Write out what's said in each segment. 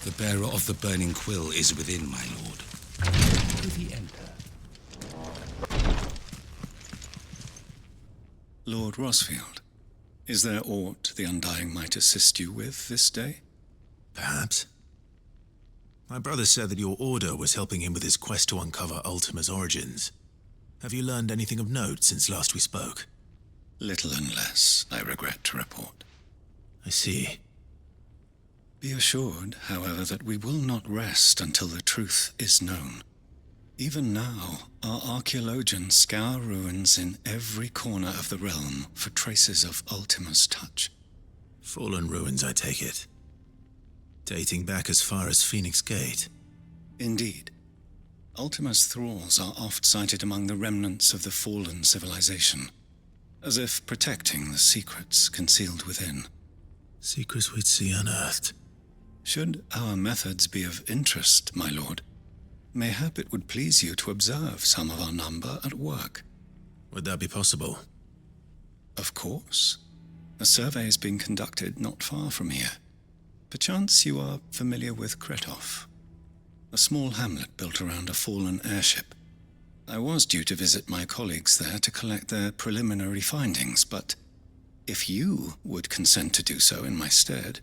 The bearer of the burning quill is within, my lord. Prithee enter. Lord Rosfield, is there aught the Undying might assist you with this day? Perhaps. My brother said that your order was helping him with his quest to uncover Ultima's origins. Have you learned anything of note since last we spoke? Little and less, I regret to report. I see. Be assured, however, that we will not rest until the truth is known. Even now, our archaeologians scour ruins in every corner of the realm for traces of Ultima's touch. Fallen ruins, I take it. Dating back as far as Phoenix Gate. Indeed. Ultima's thralls are oft sighted among the remnants of the fallen civilization, as if protecting the secrets concealed within. Secrets we'd see unearthed. Should our methods be of interest, my lord, mayhap it would please you to observe some of our number at work. Would that be possible? Of course. A survey is being conducted not far from here. Perchance you are familiar with Kretov, a small hamlet built around a fallen airship. I was due to visit my colleagues there to collect their preliminary findings, but if you would consent to do so in my stead,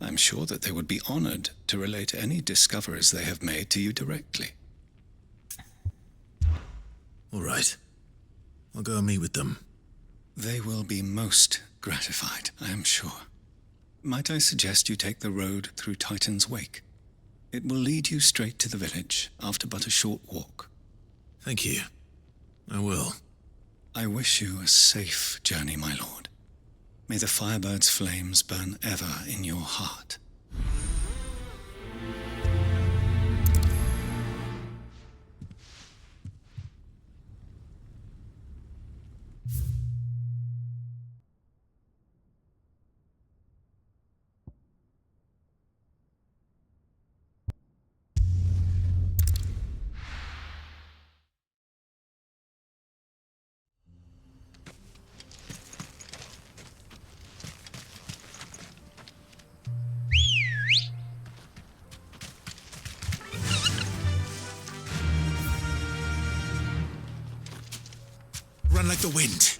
I'm sure that they would be honored to relate any discoveries they have made to you directly. All right. I'll go and meet with them. They will be most gratified, I am sure. Might I suggest you take the road through Titan's Wake? It will lead you straight to the village after but a short walk. Thank you. I will. I wish you a safe journey, my lord. May the Firebird's flames burn ever in your heart. Run like the wind.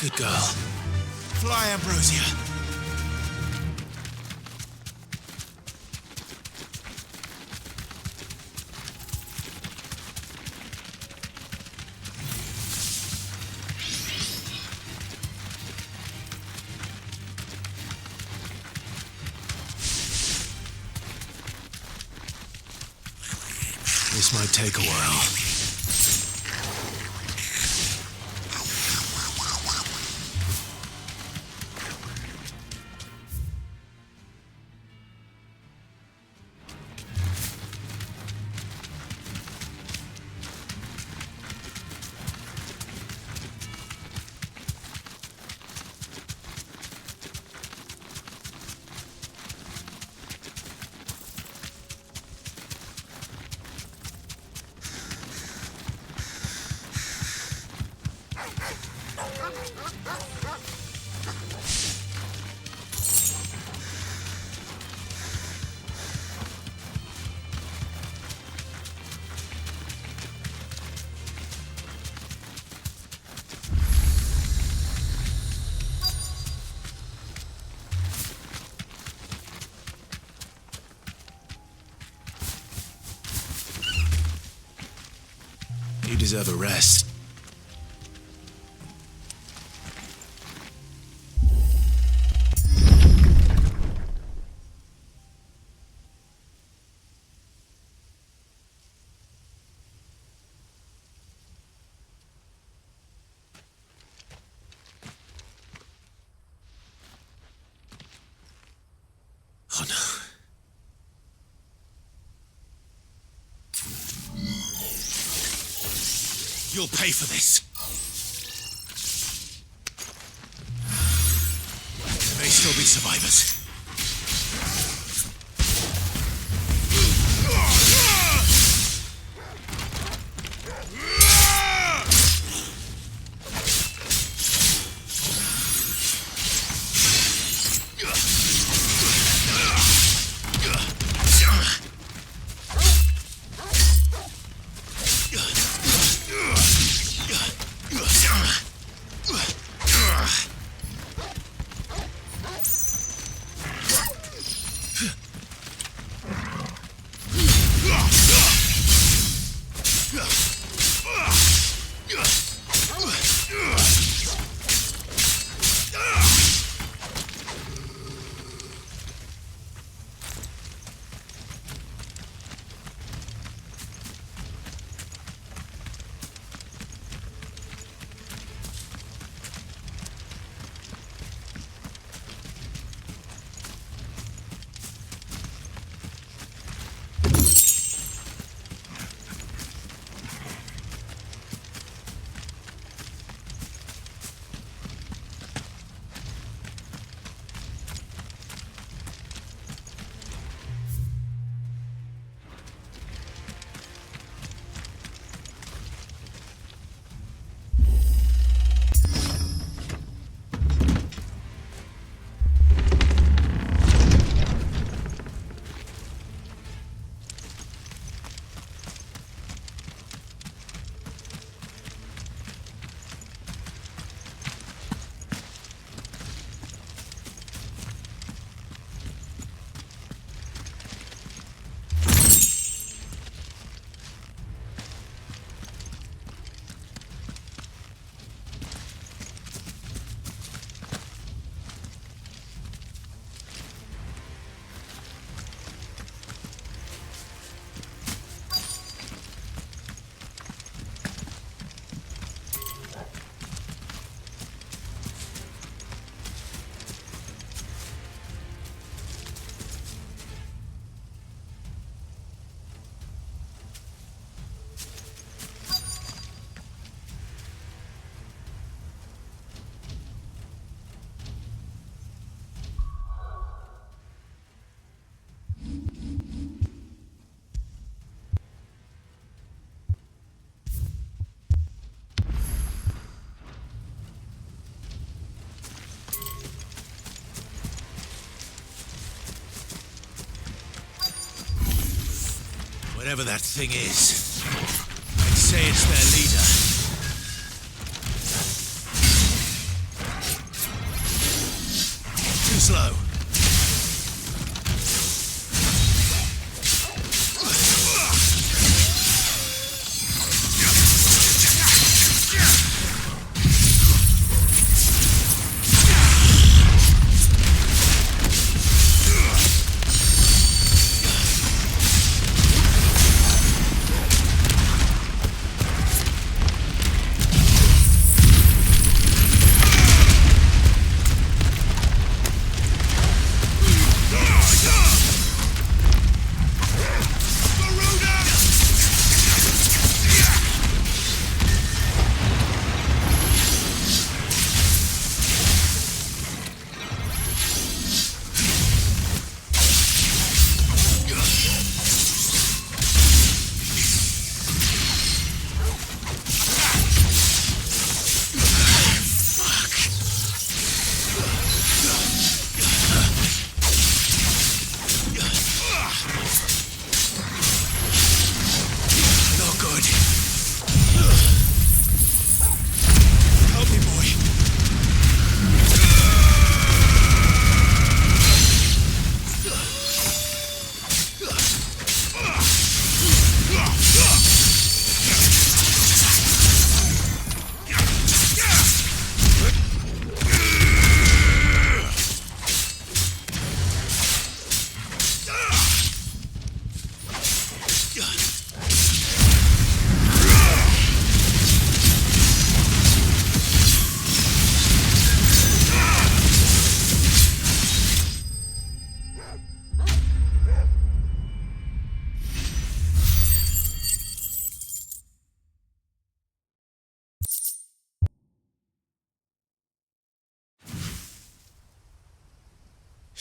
Good girl. Fly, Ambrosia. This might take a while. deserve a rest. Oh no. You'll pay for this. There may still be survivors. Whatever that thing is, I'd say it's their leader. Too slow.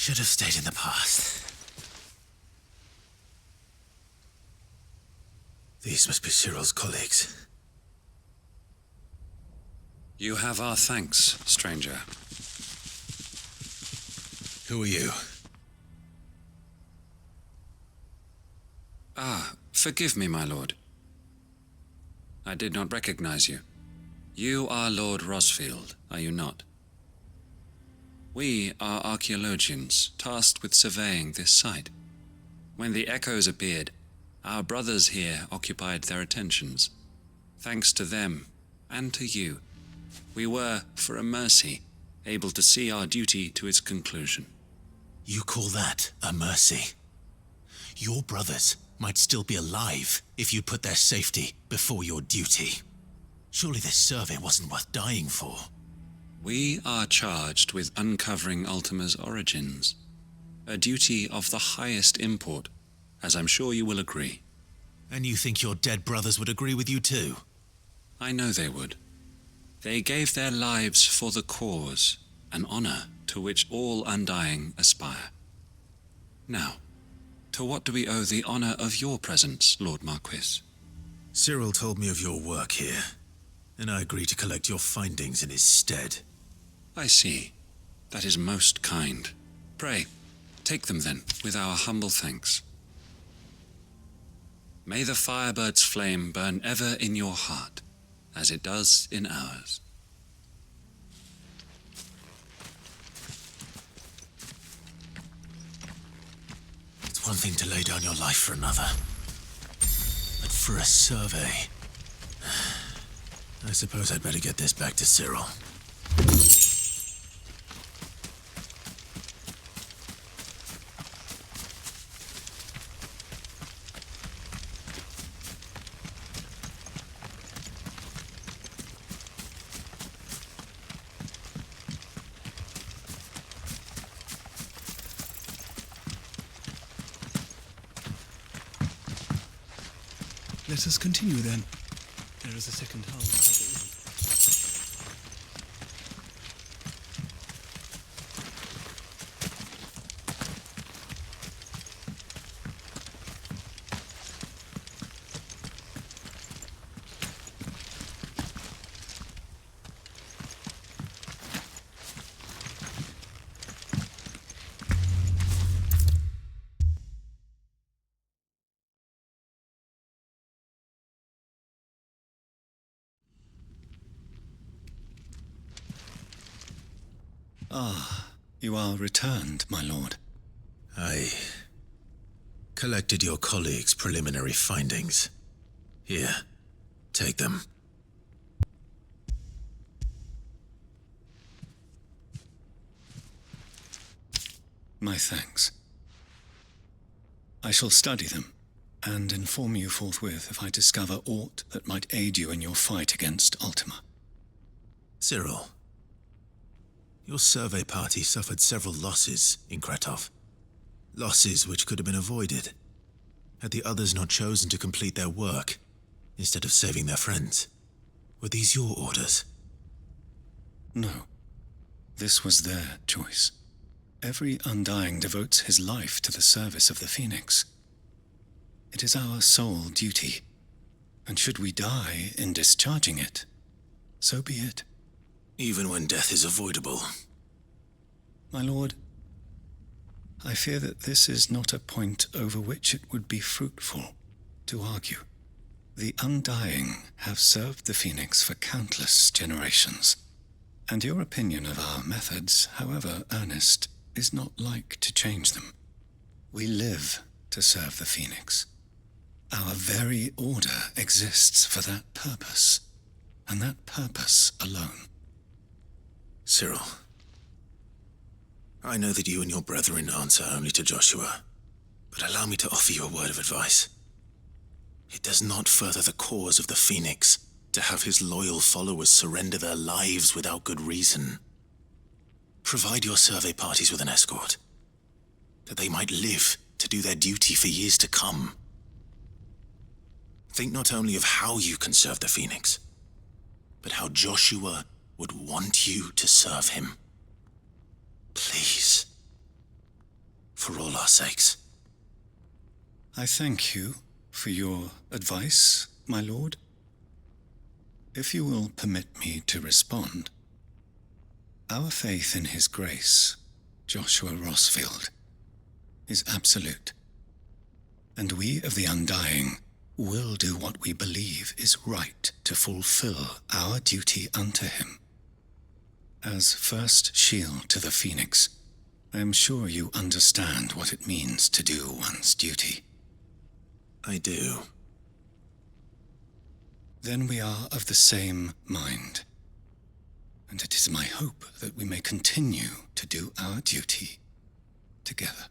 Should have stayed in the past. These must be Cyril's colleagues. You have our thanks, stranger. Who are you? Ah, forgive me, my lord. I did not recognize you. You are Lord Rosfield, are you not? We are archaeologians, tasked with surveying this site. When the echoes appeared, our brothers here occupied their attentions. Thanks to them, and to you, we were, for a mercy, able to see our duty to its conclusion. You call that a mercy? Your brothers might still be alive if you put their safety before your duty. Surely this survey wasn't worth dying for. We are charged with uncovering Ultima's origins, a duty of the highest import, as I'm sure you will agree. And you think your dead brothers would agree with you too? I know they would. They gave their lives for the cause, an honor to which all Undying aspire. Now, to what do we owe the honor of your presence, Lord Marquis? Cyril told me of your work here, and I agreed to collect your findings in his stead. I see. That is most kind. Pray, take them then, with our humble thanks. May the Firebird's flame burn ever in your heart, as it does in ours. It's one thing to lay down your life for another, but for a survey... I suppose I'd better get this back to Cyril. Let us continue then. There is a second hull further in. Ah, you are returned, my lord. I collected your colleagues' preliminary findings. Here, take them. My thanks. I shall study them, and inform you forthwith if I discover aught that might aid you in your fight against Ultima. Cyril, your survey party suffered several losses in Kretov. Losses which could have been avoided, had the others not chosen to complete their work, instead of saving their friends. Were these your orders? No. This was their choice. Every Undying devotes his life to the service of the Phoenix. It is our sole duty, and should we die in discharging it, so be it. Even when death is avoidable. My lord, I fear that this is not a point over which it would be fruitful to argue. The Undying have served the Phoenix for countless generations, and your opinion of our methods, however earnest, is not like to change them. We live to serve the Phoenix. Our very order exists for that purpose, and that purpose alone. Cyril, I know that you and your brethren answer only to Joshua, but allow me to offer you a word of advice. It does not further the cause of the Phoenix to have his loyal followers surrender their lives without good reason. Provide your survey parties with an escort, that they might live to do their duty for years to come. Think not only of how you can serve the Phoenix, but how Joshua would want you to serve him. Please, for all our sakes. I thank you for your advice, my lord. If you will permit me to respond, our faith in his grace, Joshua Rossfield, is absolute, and we of the Undying will do what we believe is right to fulfill our duty unto him. As first shield to the Phoenix, I am sure you understand what it means to do one's duty. I do. Then we are of the same mind, and it is my hope that we may continue to do our duty together.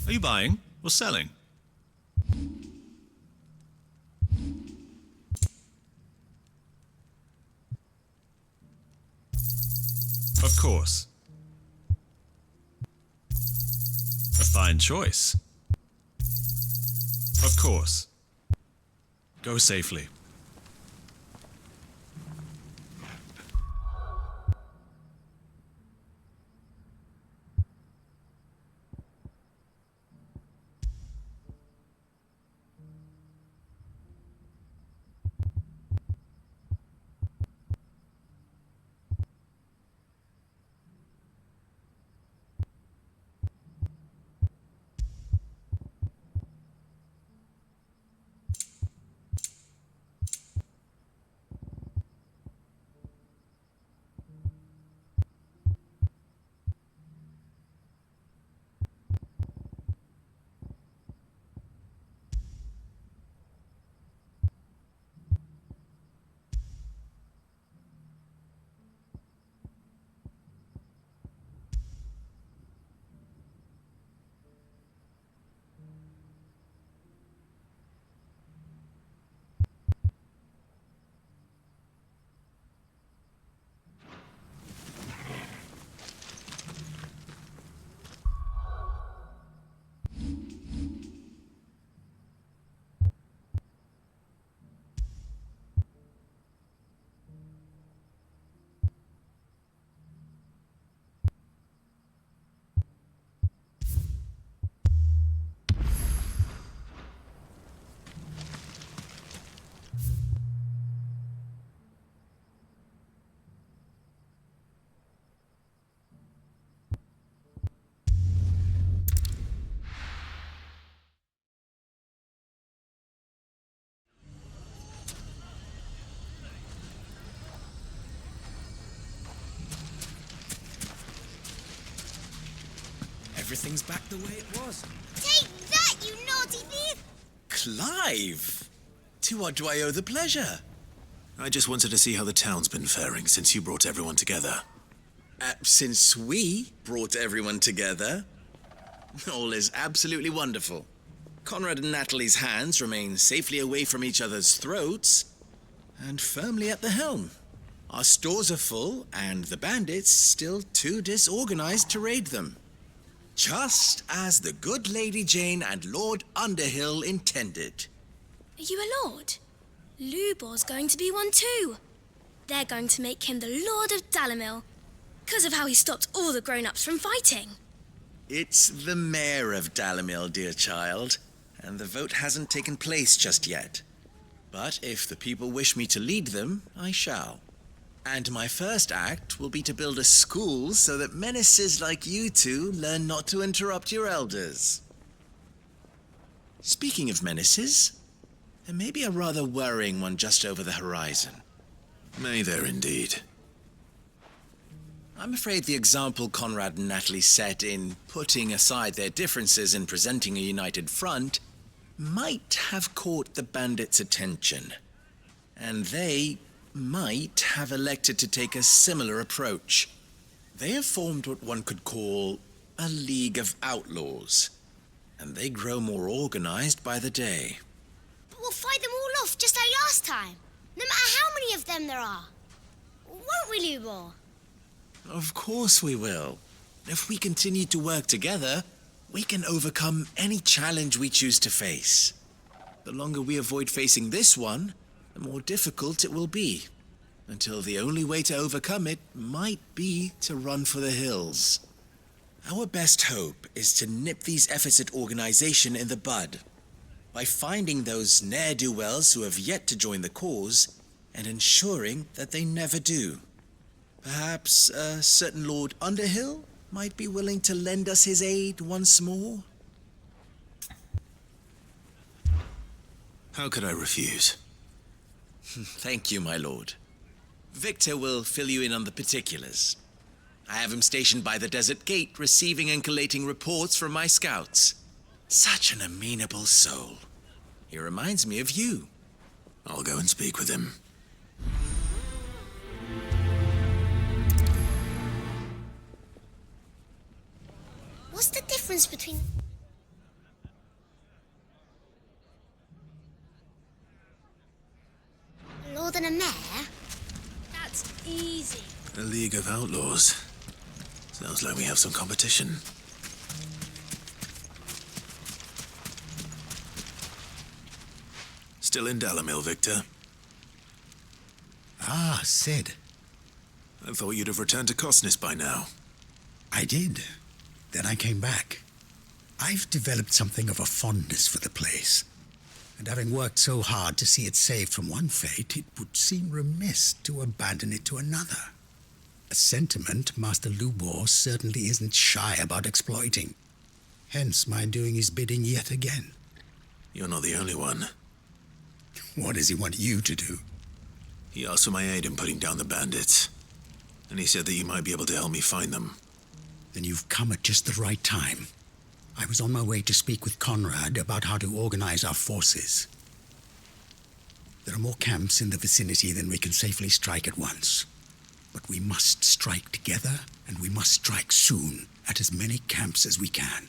Are you buying or selling? Of course. A fine choice. Of course. Go safely. Everything's back the way it was. Take that, you naughty thief! Clive! To what do I owe the pleasure? I just wanted to see how the town's been faring since you brought everyone together. Since we brought everyone together, all is absolutely wonderful. Conrad and Natalie's hands remain safely away from each other's throats and firmly at the helm. Our stores are full, and the bandits still too disorganized to raid them. Just as the good Lady Jane and Lord Underhill intended. Are you a lord? Lubor's going to be one too. They're going to make him the Lord of Dalimil, because of how he stopped all the grown-ups from fighting. It's the mayor of Dalimil, dear child, and the vote hasn't taken place just yet. But if the people wish me to lead them, I shall. And my first act will be to build a school so that menaces like you two learn not to interrupt your elders. Speaking of menaces, there may be a rather worrying one just over the horizon. May there indeed. I'm afraid the example Conrad and Natalie set in putting aside their differences and presenting a united front might have caught the bandits' attention. And they might have elected to take a similar approach. They have formed what one could call a League of Outlaws. and they grow more organized by the day. But we'll fight them all off just like last time, no matter how many of them there are. Won't we, Lubor? Of course we will. If we continue to work together, we can overcome any challenge we choose to face. The longer we avoid facing this one, the more difficult it will be, until the only way to overcome it might be to run for the hills. Our best hope is to nip these efforts at organization in the bud, by finding those ne'er-do-wells who have yet to join the cause, and ensuring that they never do. Perhaps a certain Lord Underhill might be willing to lend us his aid once more? How could I refuse? Thank you, my lord. Victor will fill you in on the particulars. I have him stationed by the desert gate, receiving and collating reports from my scouts. Such an amenable soul. He reminds me of you. I'll go and speak with him. What's the difference between... a lord and a mayor? That's easy. A League of Outlaws. Sounds like we have some competition. Still in Dalimil, Victor? Ah, Sid. I thought you'd have returned to Cosnis by now. I did. Then I came back. I've developed something of a fondness for the place. And having worked so hard to see it saved from one fate, it would seem remiss to abandon it to another. A sentiment Master Lubor certainly isn't shy about exploiting. Hence my doing his bidding yet again. You're not the only one. What does he want you to do? He asked for my aid in putting down the bandits. And he said that you might be able to help me find them. Then you've come at just the right time. I was on my way to speak with Conrad about how to organize our forces. There are more camps in the vicinity than we can safely strike at once. But we must strike together, and we must strike soon at as many camps as we can.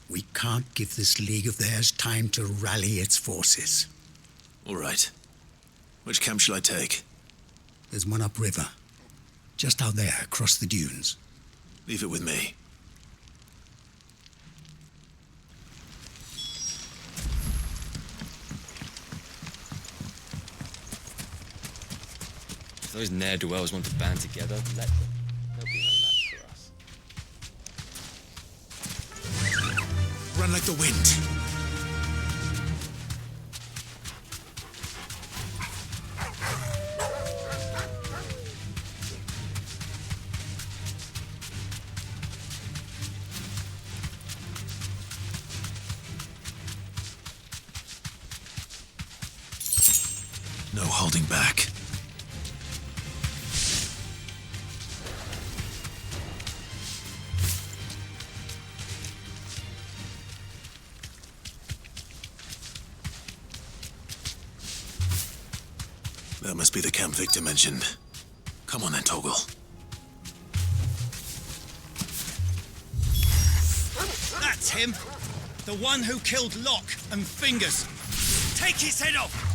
We can't give this league of theirs time to rally its forces. All right. Which camp shall I take? There's one upriver, just out there across the dunes. Leave it with me. If those ne'er-do-wells want to band together, let them. They'll be no match for us. Run like the wind. No holding back. That must be the camp Victor mentioned. Come on then, Torgal. That's him! The one who killed Locke and Fingers! Take his head off!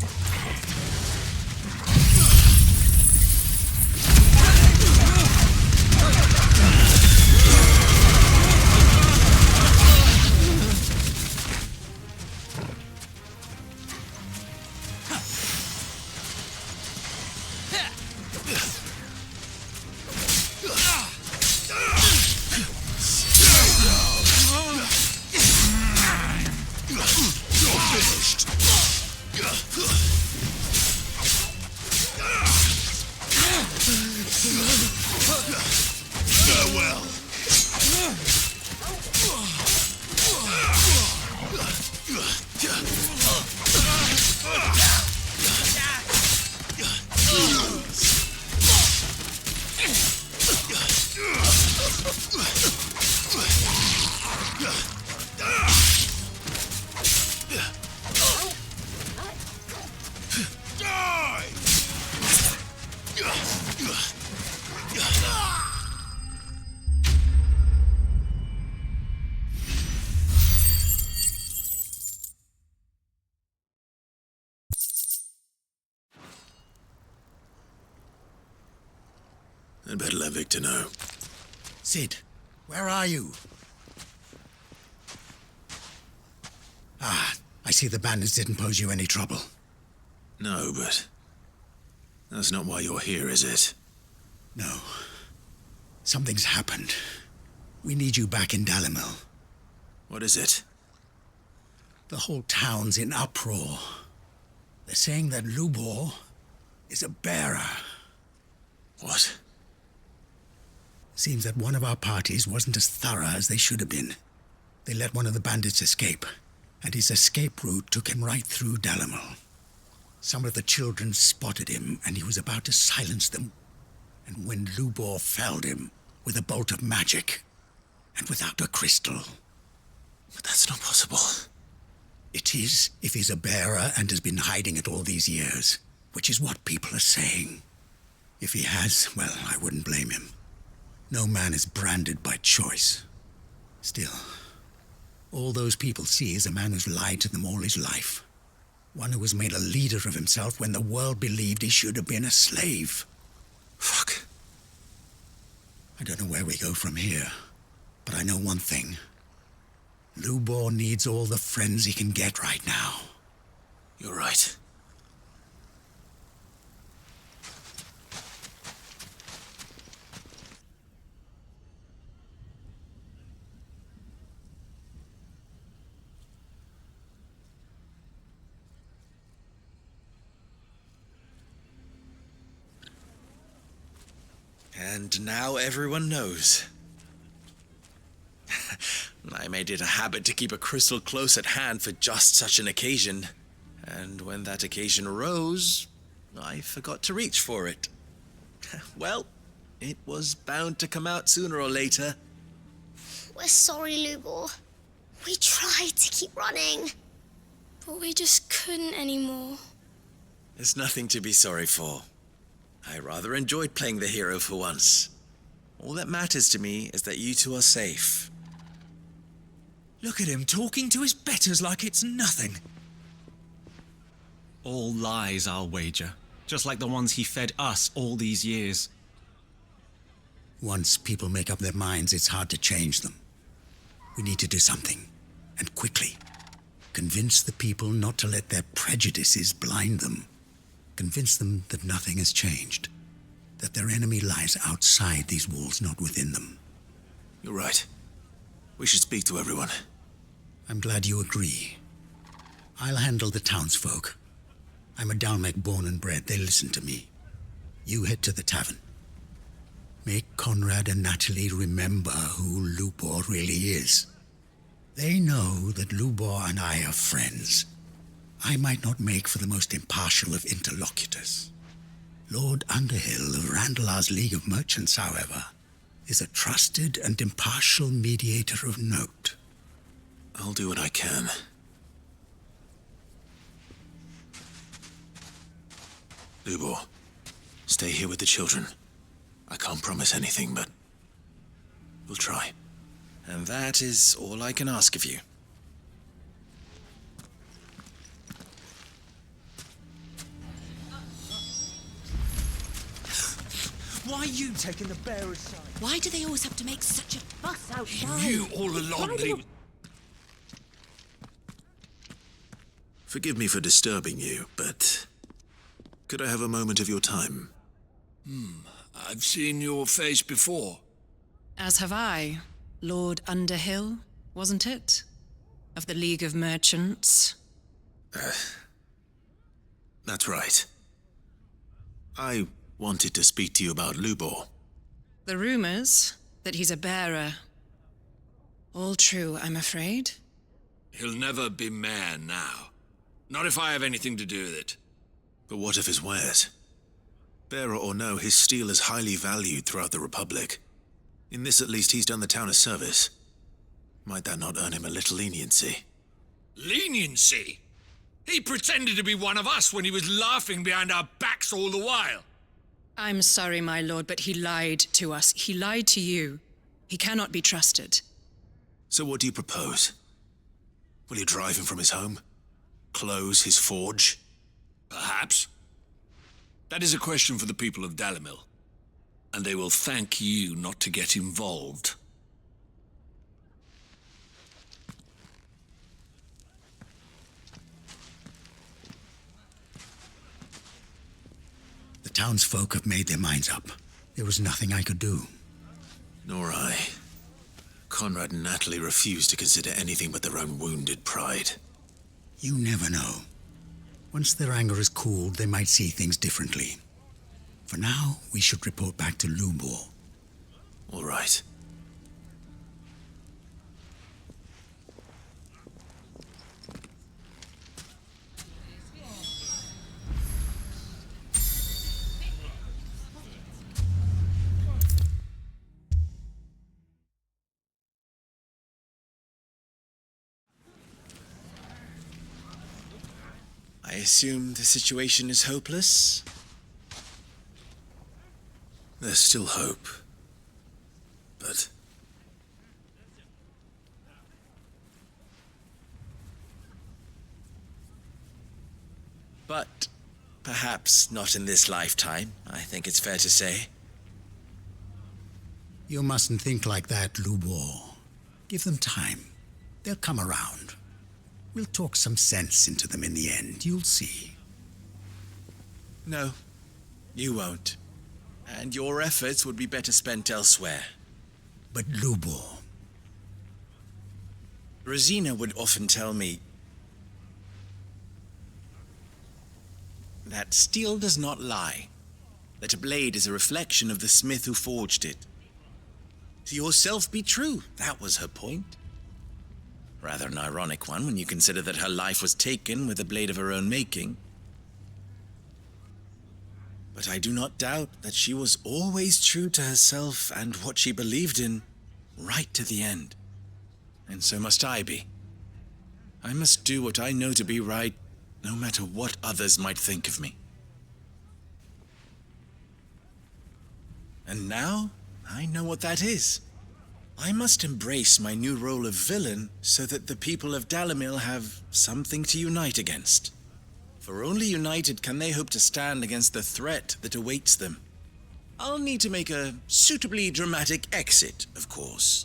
You're finished. I'd better let Victor know. Cid, where are you? Ah, I see the bandits didn't pose you any trouble. No, but that's not why you're here, is it? No. Something's happened. We need you back in Dalimil. What is it? The whole town's in uproar. They're saying that Lubor is a bearer. What? Seems that one of our parties wasn't as thorough as they should have been. They let one of the bandits escape, and his escape route took him right through Dalimil. Some of the children spotted him, and he was about to silence them. And when Lubor felled him with a bolt of magic, and without a crystal. But that's not possible. It is, if he's a bearer and has been hiding it all these years, which is what people are saying. If he has, well, I wouldn't blame him. No man is branded by choice. Still, all those people see is a man who's lied to them all his life. One who was made a leader of himself when the world believed he should have been a slave. Fuck. I don't know where we go from here, but I know one thing. Lubor needs all the friends he can get right now. You're right. And now everyone knows. I made it a habit to keep a crystal close at hand for just such an occasion. And when that occasion arose, I forgot to reach for it. Well, it was bound to come out sooner or later. We're sorry, Lubor. We tried to keep running, but we just couldn't anymore. There's nothing to be sorry for. I rather enjoyed playing the hero for once. All that matters to me is that you two are safe. Look at him talking to his betters like it's nothing. All lies, I'll wager. Just like the ones he fed us all these years. Once people make up their minds, it's hard to change them. We need to do something, and quickly. Convince the people not to let their prejudices blind them. Convince them that nothing has changed. That their enemy lies outside these walls, not within them. You're right. We should speak to everyone. I'm glad you agree. I'll handle the townsfolk. I'm a Dalmec born and bred. They listen to me. You head to the tavern. Make Conrad and Natalie remember who Lubor really is. They know that Lubor and I are friends. I might not make for the most impartial of interlocutors. Lord Underhill of Randalar's League of Merchants, however, is a trusted and impartial mediator of note. I'll do what I can. Lubor, stay here with the children. I can't promise anything, but we'll try. And that is all I can ask of you. Why are you taking the bearer's side? Why do they always have to make such a fuss outside? You knew all along that he was... Forgive me for disturbing you, but could I have a moment of your time? I've seen your face before. As have I. Lord Underhill, wasn't it? Of the League of Merchants. That's right. I wanted to speak to you about Lubor. The rumors that he's a bearer. All true, I'm afraid. He'll never be mayor now. Not if I have anything to do with it. But what of his wares? Bearer or no, his steel is highly valued throughout the Republic. In this, at least, he's done the town a service. Might that not earn him a little leniency? Leniency? He pretended to be one of us when he was laughing behind our backs all the while. I'm sorry, my lord, but he lied to us. He lied to you. He cannot be trusted. So what do you propose? Will you drive him from his home? Close his forge? Perhaps. That is a question for the people of Dalimil. and they will thank you not to get involved. The townsfolk have made their minds up. There was nothing I could do. Nor I. Conrad and Natalie refused to consider anything but their own wounded pride. You never know. Once their anger is cooled, they might see things differently. For now, we should report back to Lubor. All right. I assume the situation is hopeless? There's still hope. But But perhaps not in this lifetime, I think it's fair to say. You mustn't think like that, Lubor. Give them time. They'll come around. We'll talk some sense into them in the end, you'll see. No, you won't. And your efforts would be better spent elsewhere. But Lubor... Rosina would often tell me that steel does not lie, that a blade is a reflection of the smith who forged it. To yourself be true, that was her point. Rather an ironic one when you consider that her life was taken with a blade of her own making. But I do not doubt that she was always true to herself and what she believed in, right to the end. And so must I be. I must do what I know to be right, no matter what others might think of me. And now, I know what that is. I must embrace my new role of villain so that the people of Dalimil have something to unite against. For only united can they hope to stand against the threat that awaits them. I'll need to make a suitably dramatic exit, of course.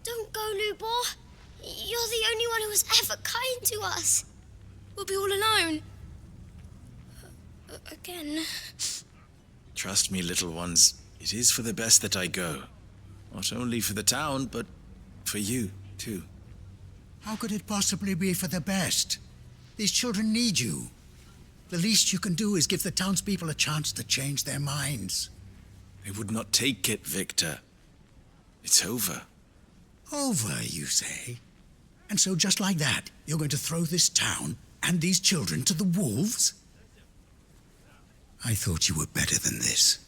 Don't go, Lubor. You're the only one who was ever kind to us. We'll be all alone. Again. Trust me, little ones, it is for the best that I go. Not only for the town, but for you, too. How could it possibly be for the best? These children need you. The least you can do is give the townspeople a chance to change their minds. They would not take it, Victor. It's over. Over, you say? And so just like that, you're going to throw this town and these children to the wolves? I thought you were better than this.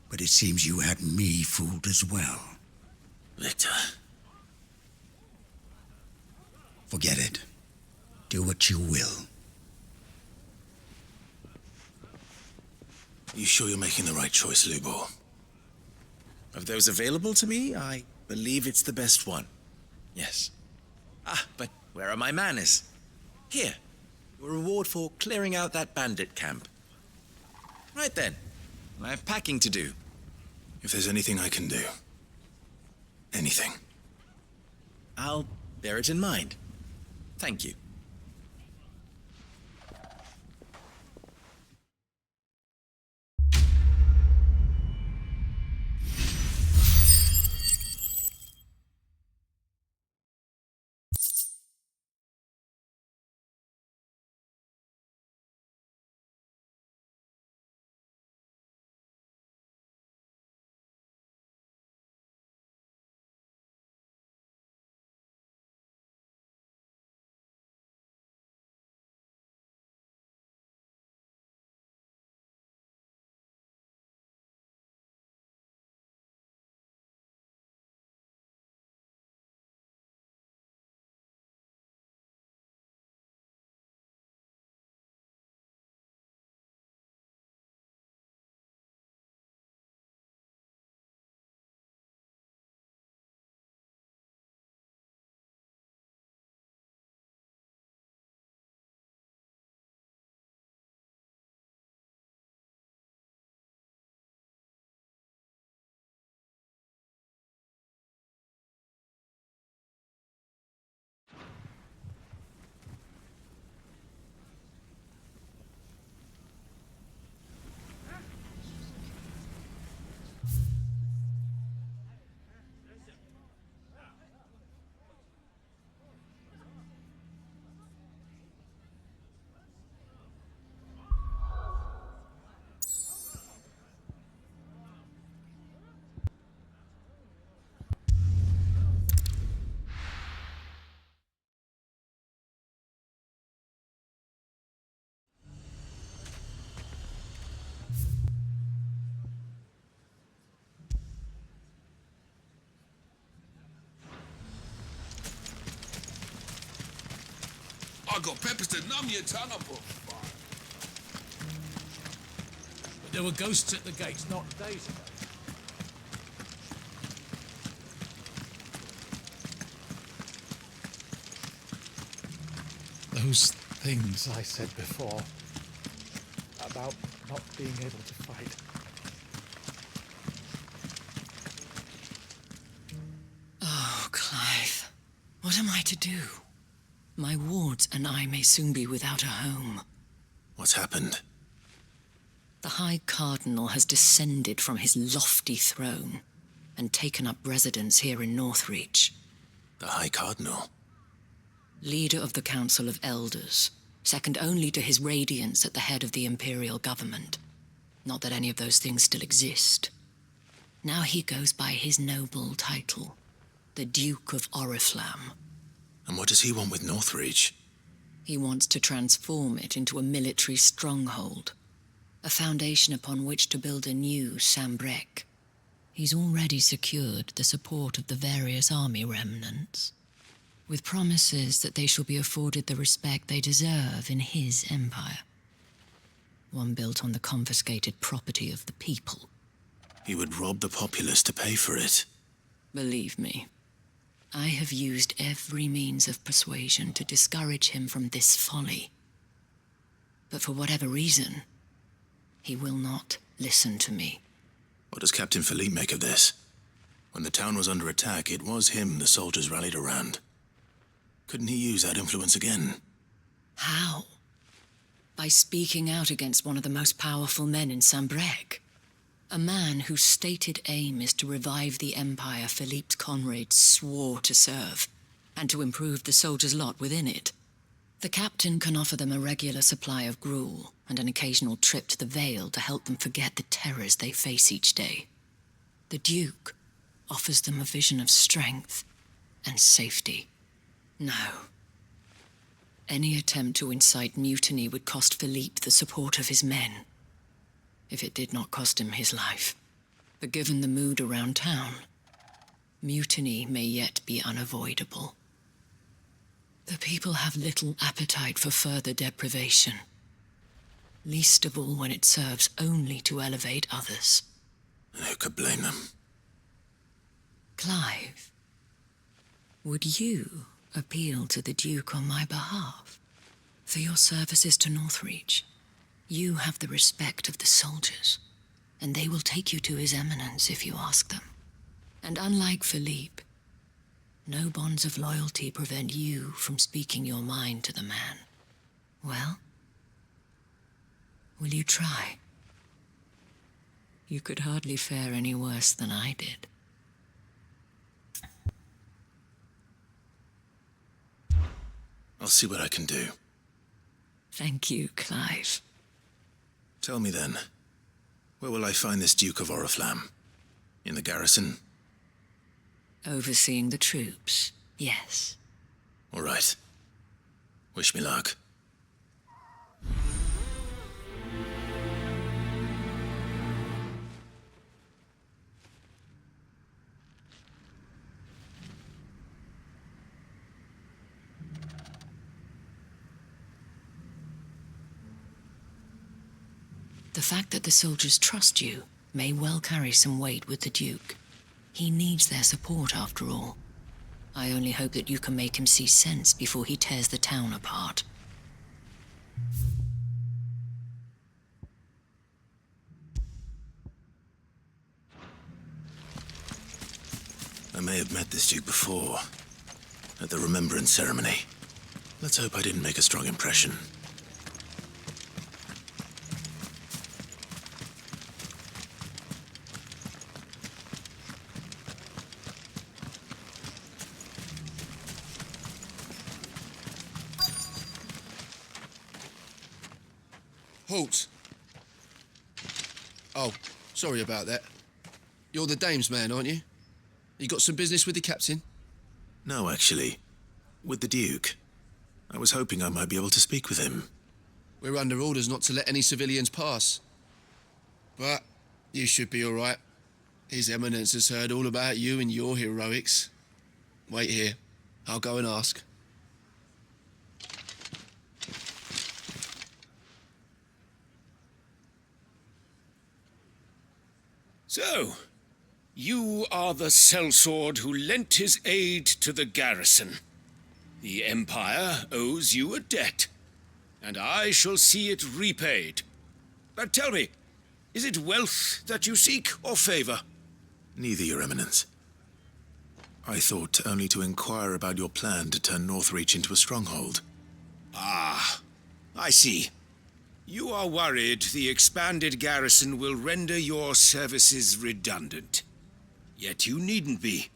But it seems you had me fooled as well. Victor. Forget it. Do what you will. You sure you're making the right choice, Lubor? Of those available to me, I believe it's the best one. Yes. Ah, but where are my manners? Here, your reward for clearing out that bandit camp. Right then, I have packing to do. If there's anything I can do, anything, I'll bear it in mind. Thank you. I got peppers to numb your tongue up. But there were ghosts at the gates not days ago. Those things I said before about not being able to fight. Oh, Clive. What am I to do? My wards and I may soon be without a home. What's happened? The High Cardinal has descended from his lofty throne and taken up residence here in Northreach. The High Cardinal? Leader of the Council of Elders, second only to his Radiance at the head of the Imperial government. Not that any of those things still exist. Now he goes by his noble title, the Duke of Oriflamme. And what does he want with Northreach? He wants to transform it into a military stronghold, a foundation upon which to build a new Sambrec. He's already secured the support of the various army remnants, with promises that they shall be afforded the respect they deserve in his empire. One built on the confiscated property of the people. He would rob the populace to pay for it. Believe me, I have used every means of persuasion to discourage him from this folly. But for whatever reason, he will not listen to me. What does Captain Philippe make of this? When the town was under attack, it was him the soldiers rallied around. Couldn't he use that influence again? How? By speaking out against one of the most powerful men in Sambrec. A man whose stated aim is to revive the empire Philippe's comrades swore to serve, and to improve the soldiers' lot within it. The captain can offer them a regular supply of gruel, and an occasional trip to the Vale to help them forget the terrors they face each day. The Duke offers them a vision of strength and safety. No. Any attempt to incite mutiny would cost Philippe the support of his men, if it did not cost him his life. But given the mood around town, mutiny may yet be unavoidable. The people have little appetite for further deprivation, least of all when it serves only to elevate others. And who could blame them? Clive, would you appeal to the Duke on my behalf? For your services to Northreach, you have the respect of the soldiers, and they will take you to His Eminence if you ask them. And unlike Philippe, no bonds of loyalty prevent you from speaking your mind to the man. Well, will you try? You could hardly fare any worse than I did. I'll see what I can do. Thank you, Clive. Tell me then, where will I find this Duke of Oriflamme? In the garrison? Overseeing the troops, yes. All right. Wish me luck. The fact that the soldiers trust you may well carry some weight with the Duke. He needs their support, after all. I only hope that you can make him see sense before he tears the town apart. I may have met this Duke before, at the Remembrance Ceremony. Let's hope I didn't make a strong impression. Halt! Oh, sorry about that. You're the dame's man, aren't you? You got some business with the captain? No, actually. With the Duke. I was hoping I might be able to speak with him. We're under orders not to let any civilians pass. But you should be all right. His Eminence has heard all about you and your heroics. Wait here. I'll go and ask. So, you are the sellsword who lent his aid to the garrison. The Empire owes you a debt, and I shall see it repaid. But tell me, is it wealth that you seek, or favor? Neither, Your Eminence. I thought only to inquire about your plan to turn Northreach into a stronghold. Ah, I see. You are worried the expanded garrison will render your services redundant. Yet you needn't be.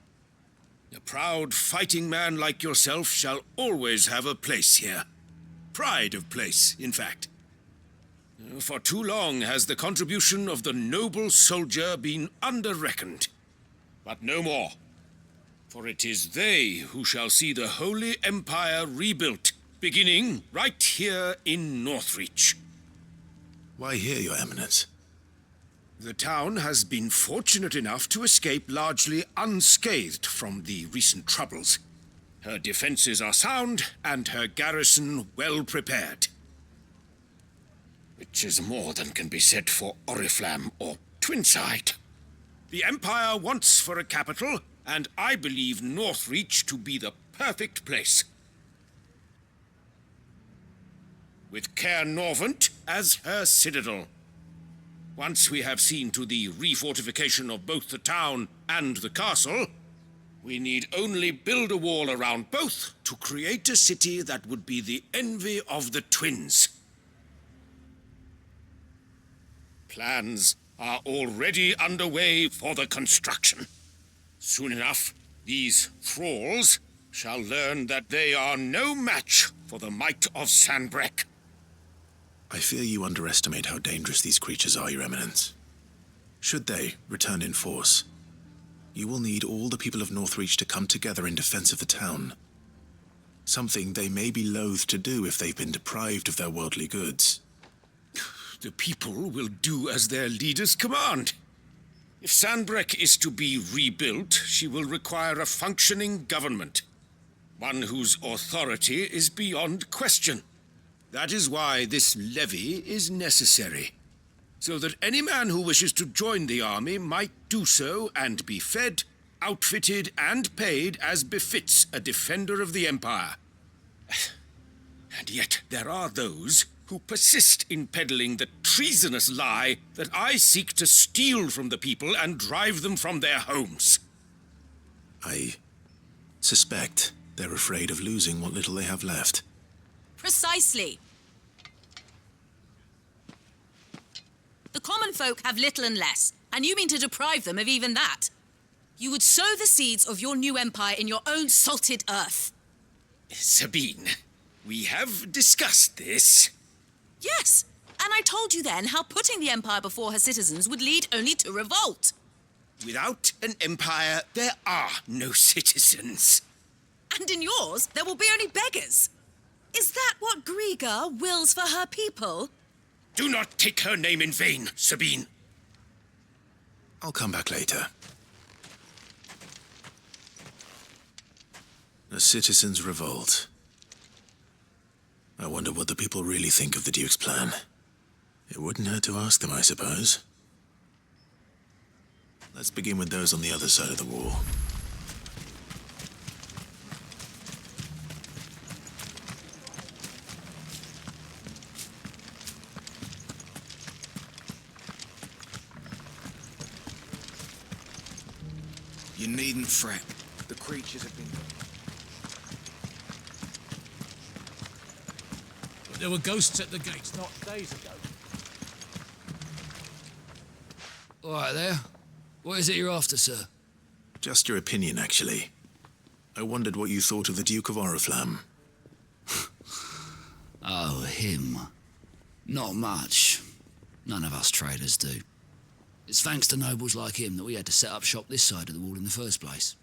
A proud fighting man like yourself shall always have a place here. Pride of place, in fact. For too long has the contribution of the noble soldier been under-reckoned. But no more. For it is they who shall see the Holy Empire rebuilt, beginning right here in Northreach. Why here, Your Eminence? The town has been fortunate enough to escape largely unscathed from the recent troubles. Her defenses are sound, and her garrison well prepared. Which is more than can be said for Oriflamme or Twinside. The Empire wants for a capital, and I believe Northreach to be the perfect place. With Caer Norvent as her citadel. Once we have seen to the refortification of both the town and the castle, we need only build a wall around both to create a city that would be the envy of the twins. Plans are already underway for the construction. Soon enough, these thralls shall learn that they are no match for the might of Sanbreque. I fear you underestimate how dangerous these creatures are, Your Eminence. Should they return in force, you will need all the people of Northreach to come together in defense of the town. Something they may be loath to do if they've been deprived of their worldly goods. The people will do as their leaders command. If Sanbreque is to be rebuilt, she will require a functioning government. One whose authority is beyond question. That is why this levy is necessary. So that any man who wishes to join the army might do so and be fed, outfitted, and paid as befits a defender of the Empire. And yet there are those who persist in peddling the treasonous lie that I seek to steal from the people and drive them from their homes. I suspect they're afraid of losing what little they have left. Precisely. The common folk have little and less, and you mean to deprive them of even that. You would sow the seeds of your new empire in your own salted earth. Sabine, we have discussed this. Yes, and I told you then how putting the empire before her citizens would lead only to revolt. Without an empire, there are no citizens. And in yours, there will be only beggars. Is that what Griga wills for her people? Do not take her name in vain, Sabine. I'll come back later. A citizens' revolt. I wonder what the people really think of the Duke's plan. It wouldn't hurt to ask them, I suppose. Let's begin with those on the other side of the wall. You needn't fret. The creatures have been... There were ghosts at the gates not days ago. All right there. What is it you're after, sir? Just your opinion, actually. I wondered what you thought of the Duke of Oriflamme. Oh, him. Not much. None of us traders do. It's thanks to nobles like him that we had to set up shop this side of the wall in the first place.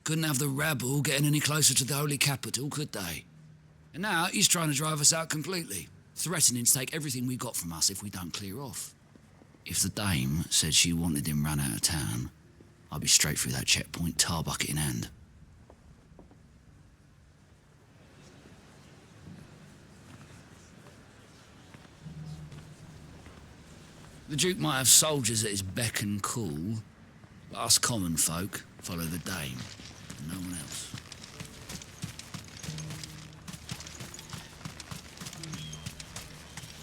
Couldn't have the rabble getting any closer to the holy capital, could they? And now he's trying to drive us out completely, threatening to take everything we got from us if we don't clear off. If the dame said she wanted him run out of town, I'd be straight through that checkpoint, tar bucket in hand. The Duke might have soldiers at his beck and call, but us common folk follow the Dame, and no one else.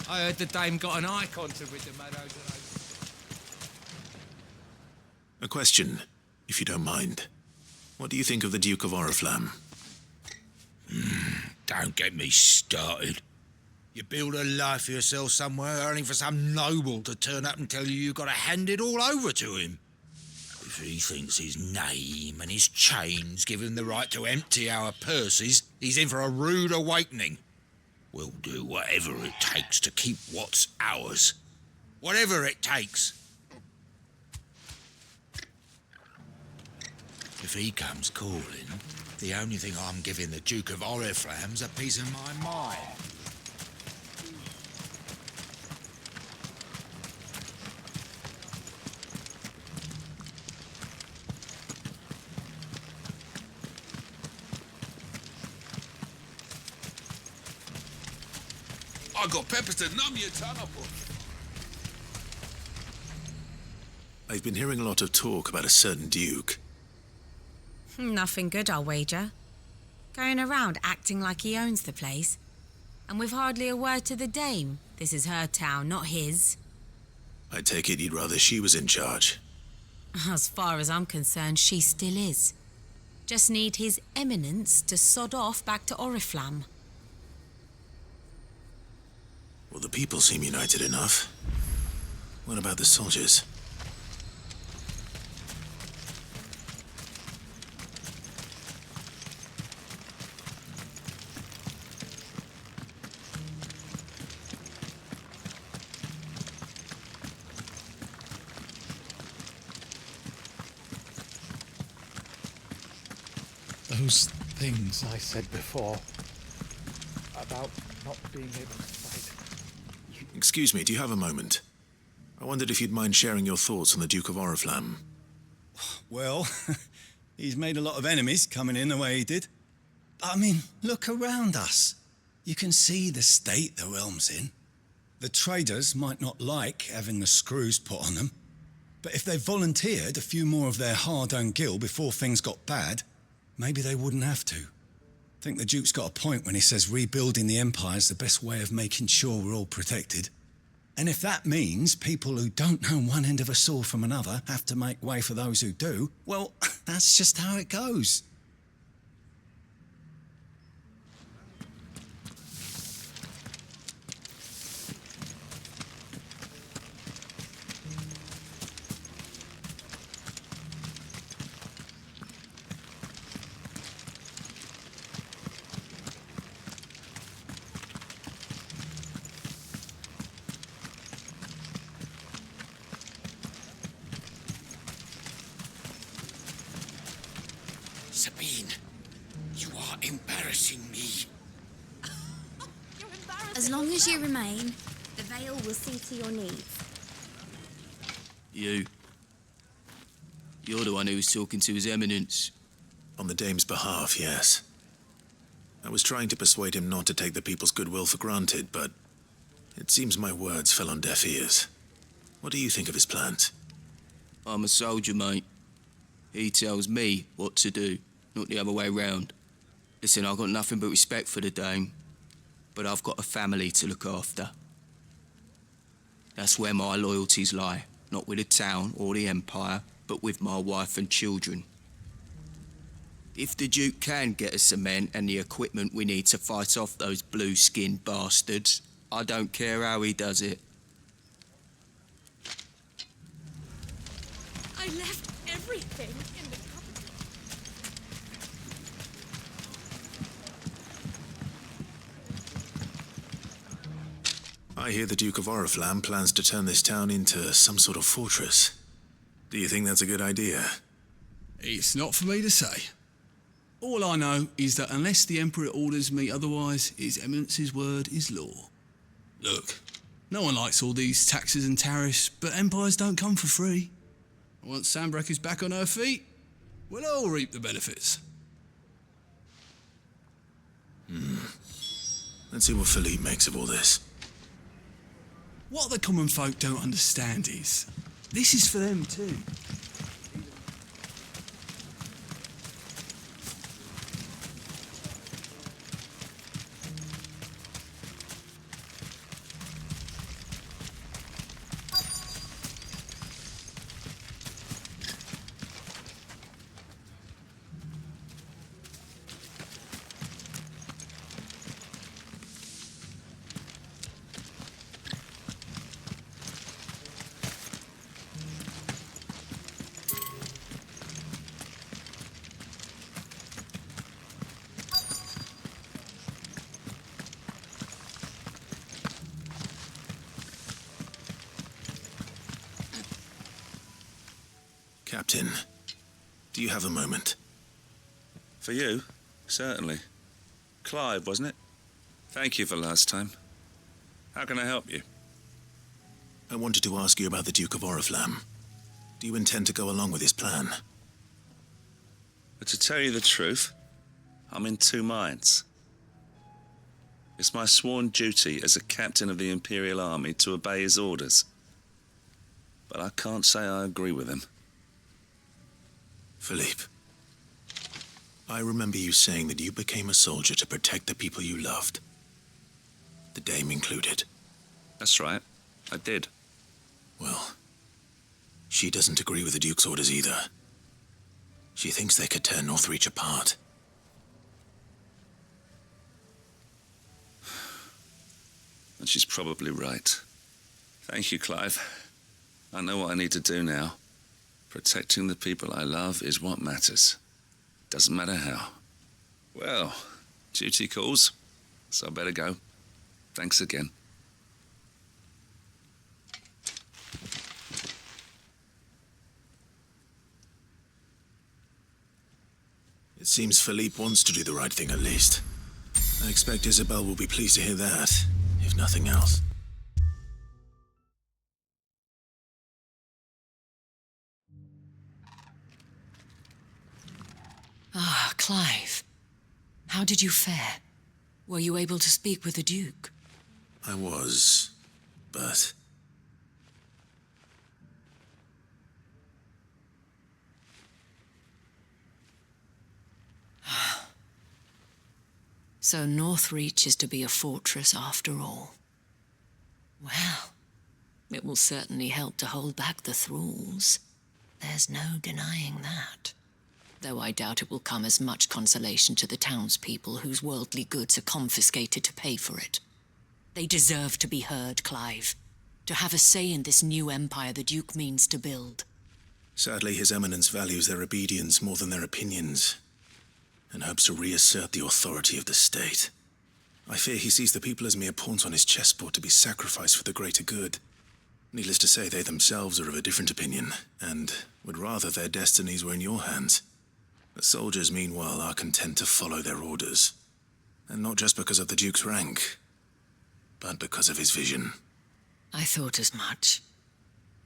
I heard the Dame got an eye contact with the Meadows. A question, if you don't mind. What do you think of the Duke of Oriflamme? Don't get me started. You build a life for yourself somewhere, only for some noble to turn up and tell you you've got to hand it all over to him. If he thinks his name and his chains give him the right to empty our purses, he's in for a rude awakening. We'll do whatever it takes to keep what's ours. Whatever it takes. If he comes calling, the only thing I'm giving the Duke of Oriflamme's a piece of my mind. I got peppers to numb your tongue up. I've been hearing a lot of talk about a certain Duke. Nothing good, I'll wager. Going around acting like he owns the place. And with hardly a word to the Dame. This is her town, not his. I take it you'd rather she was in charge. As far as I'm concerned, she still is. Just need His Eminence to sod off back to Oriflamme. Well, the people seem united enough. What about the soldiers? Those things I said before about not being able to fight. Excuse me, do you have a moment? I wondered if you'd mind sharing your thoughts on the Duke of Oriflamme. Well, he's made a lot of enemies coming in the way he did. I mean, look around us. You can see the state the realm's in. The traders might not like having the screws put on them, but if they volunteered a few more of their hard-earned gil before things got bad, maybe they wouldn't have to. I think the Duke's got a point when he says rebuilding the Empire's the best way of making sure we're all protected. And if that means people who don't know one end of a sword from another have to make way for those who do, well, that's just how it goes. Sabine, you are embarrassing me. As long as you remain, the Veil will see to your needs. You're the one who was talking to His Eminence. On the Dame's behalf, yes. I was trying to persuade him not to take the people's goodwill for granted, but it seems my words fell on deaf ears. What do you think of his plans? I'm a soldier, mate. He tells me what to do, not the other way round. Listen, I've got nothing but respect for the Dame, but I've got a family to look after. That's where my loyalties lie, not with the town or the Empire, but with my wife and children. If the Duke can get us cement and the equipment we need to fight off those blue-skinned bastards, I don't care how he does it. I left everything in the capital. I hear the Duke of Oriflamme plans to turn this town into some sort of fortress. Do you think that's a good idea? It's not for me to say. All I know is that unless the Emperor orders me otherwise, His Eminence's word is law. Look, no one likes all these taxes and tariffs, but empires don't come for free. Once Sanbreque is back on her feet, we'll all reap the benefits. Let's see what Philippe makes of all this. What the common folk don't understand is, this is for them too. Captain, do you have a moment? For you? Certainly. Clive, wasn't it? Thank you for last time. How can I help you? I wanted to ask you about the Duke of Oriflamme. Do you intend to go along with his plan? But to tell you the truth, I'm in two minds. It's my sworn duty as a captain of the Imperial Army to obey his orders. But I can't say I agree with him. Philippe, I remember you saying that you became a soldier to protect the people you loved. The Dame included. That's right. I did. Well, she doesn't agree with the Duke's orders either. She thinks they could tear Northreach apart. And she's probably right. Thank you, Clive. I know what I need to do now. Protecting the people I love is what matters. Doesn't matter how. Well, duty calls, so I better go. Thanks again. It seems Philippe wants to do the right thing at least. I expect Isabel will be pleased to hear that, if nothing else. Ah, Clive. How did you fare? Were you able to speak with the Duke? I was, but... So Northreach is to be a fortress after all. Well, it will certainly help to hold back the thralls. There's no denying that. Though I doubt it will come as much consolation to the townspeople whose worldly goods are confiscated to pay for it. They deserve to be heard, Clive. To have a say in this new empire the Duke means to build. Sadly, His Eminence values their obedience more than their opinions, and hopes to reassert the authority of the state. I fear he sees the people as mere pawns on his chessboard to be sacrificed for the greater good. Needless to say, they themselves are of a different opinion, and would rather their destinies were in your hands. The soldiers, meanwhile, are content to follow their orders. And not just because of the Duke's rank, but because of his vision. I thought as much.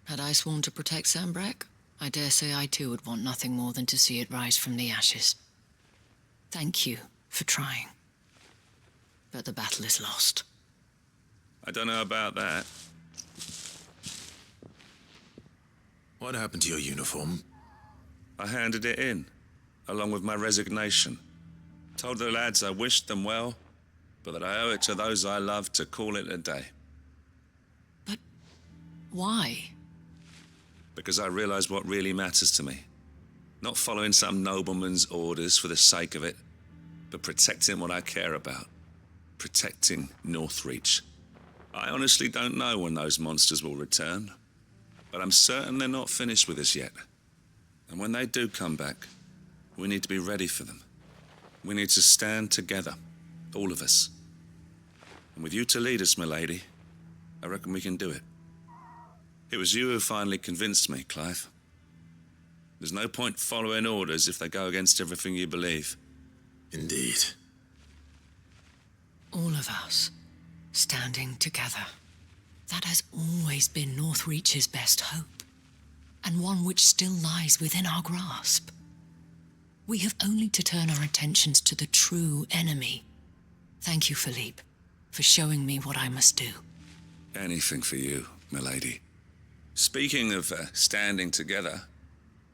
Had I sworn to protect Sanbreque, I dare say I too would want nothing more than to see it rise from the ashes. Thank you for trying. But the battle is lost. I don't know about that. What happened to your uniform? I handed it in, along with my resignation. Told the lads I wished them well, but that I owe it to those I love to call it a day. But why? Because I realized what really matters to me. Not following some nobleman's orders for the sake of it, but protecting what I care about. Protecting Northreach. I honestly don't know when those monsters will return, but I'm certain they're not finished with us yet. And when they do come back, we need to be ready for them. We need to stand together, all of us. And with you to lead us, milady, I reckon we can do it. It was you who finally convinced me, Clive. There's no point following orders if they go against everything you believe. Indeed. All of us, standing together. That has always been Northreach's best hope, and one which still lies within our grasp. We have only to turn our attentions to the true enemy. Thank you, Philippe, for showing me what I must do. Anything for you, milady. Speaking of standing together,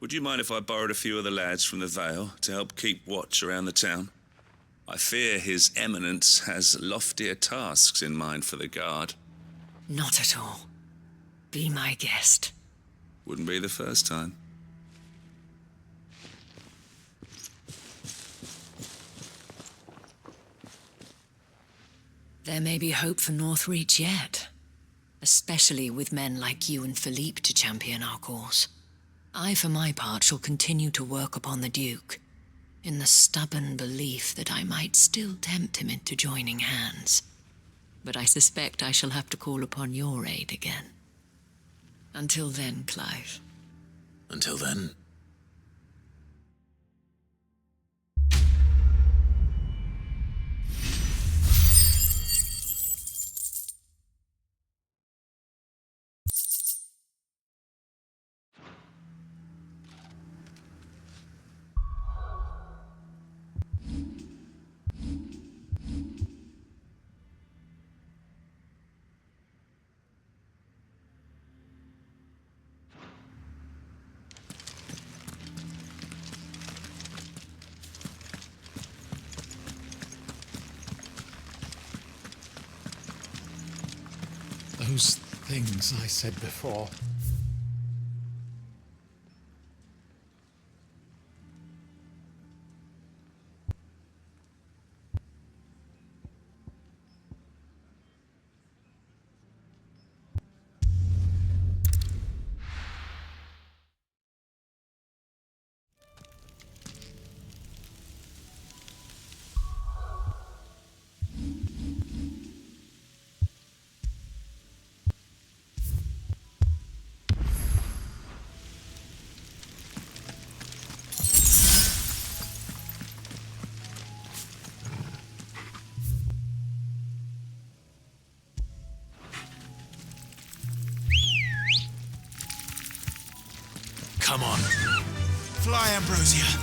would you mind if I borrowed a few of the lads from the Vale to help keep watch around the town? I fear His Eminence has loftier tasks in mind for the guard. Not at all. Be my guest. Wouldn't be the first time. There may be hope for Northreach yet, especially with men like you and Philippe to champion our cause. I, for my part, shall continue to work upon the Duke, in the stubborn belief that I might still tempt him into joining hands. But I suspect I shall have to call upon your aid again. Until then, Clive. Until then. Those things I said before. Come on. Fly, Ambrosia.